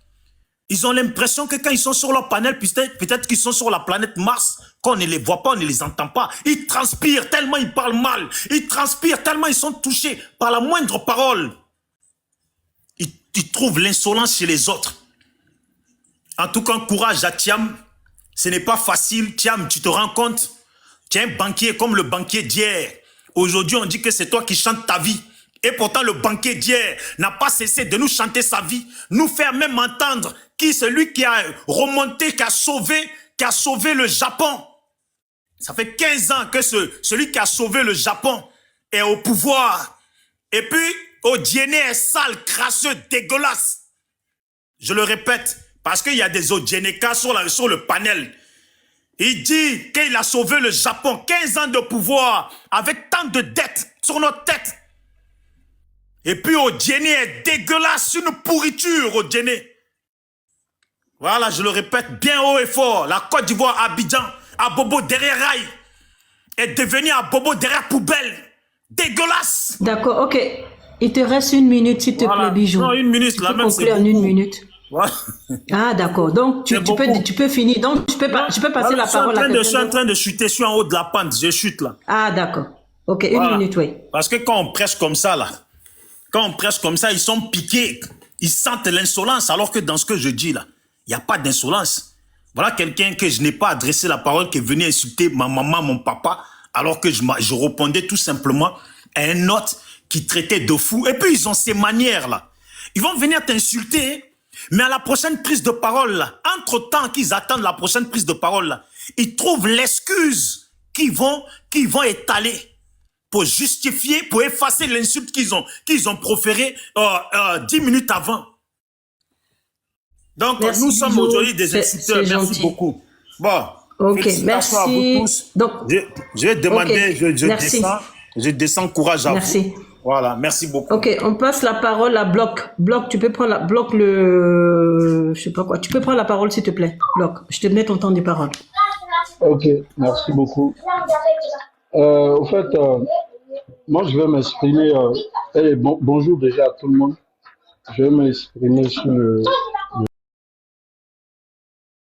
Ils ont l'impression que quand ils sont sur leur panel, peut-être qu'ils sont sur la planète Mars, qu'on ne les voit pas, on ne les entend pas. Ils transpirent tellement ils parlent mal. Ils transpirent tellement ils sont touchés par la moindre parole. Ils trouvent l'insolence chez les autres. En tout cas, courage à Thiam. Ce n'est pas facile. Thiam, tu te rends compte? Tu es un banquier comme le banquier d'hier. Aujourd'hui, on dit que c'est toi qui chantes ta vie. Et pourtant, le banquier d'hier n'a pas cessé de nous chanter sa vie. Nous faire même entendre qui c'est lui qui a remonté, qui a sauvé le Japon. Ça fait 15 ans que celui qui a sauvé le Japon est au pouvoir. Et puis, Odiene est sale, crasseux, dégueulasse. Je le répète, parce qu'il y a des Odieneka sur le panel. Il dit qu'il a sauvé le Japon, 15 ans de pouvoir, avec tant de dettes sur notre tête. Et puis Odiene est dégueulasse, une pourriture, Odiene. Voilà, je le répète bien haut et fort. La Côte d'Ivoire, Abidjan, à Bobo derrière rail, est devenue à Bobo derrière poubelle. Dégueulasse. D'accord, ok. Il te reste 1 minute, s'il te plaît, Bijou. Non, 1 minute, là même c'est en 1 minute. Voilà. Ah, d'accord. Donc, tu peux finir. Donc, je peux passer la parole à quelqu'un. Je suis en train de chuter, je suis en haut de la pente, je chute là. Ah, d'accord. Ok, 1 minute, oui. Parce que quand on prêche comme ça, là, ils sont piqués. Ils sentent l'insolence, alors que dans ce que je dis là, il n'y a pas d'insolence. Voilà quelqu'un que je n'ai pas adressé la parole, qui est venu insulter ma maman, mon papa, alors que je répondais tout simplement à un autre qui traitait de fou. Et puis, ils ont ces manières là. Ils vont venir t'insulter Mais à la prochaine prise de parole, là, entre-temps qu'ils attendent la prochaine prise de parole, là, ils trouvent l'excuse qu'ils vont étaler pour justifier, pour effacer l'insulte qu'ils ont proférée 10 minutes avant. Donc, Merci, nous sommes Bijou. aujourd'hui des insulteurs. Merci gentil. beaucoup. Bon, Ok, félicitations à vous merci. tous. Donc, Je vais demander, ok, merci. je descends, courage à Merci. vous. Voilà, merci beaucoup. Ok, on passe la parole à Bloc. Bloc, tu peux prendre la... Bloc le... Je sais pas quoi. Tu peux prendre la parole, s'il te plaît. Bloc, je te mets ton temps de parole. Ok, merci beaucoup. Au fait, moi je vais m'exprimer. Bonjour déjà à tout le monde. Je vais m'exprimer sur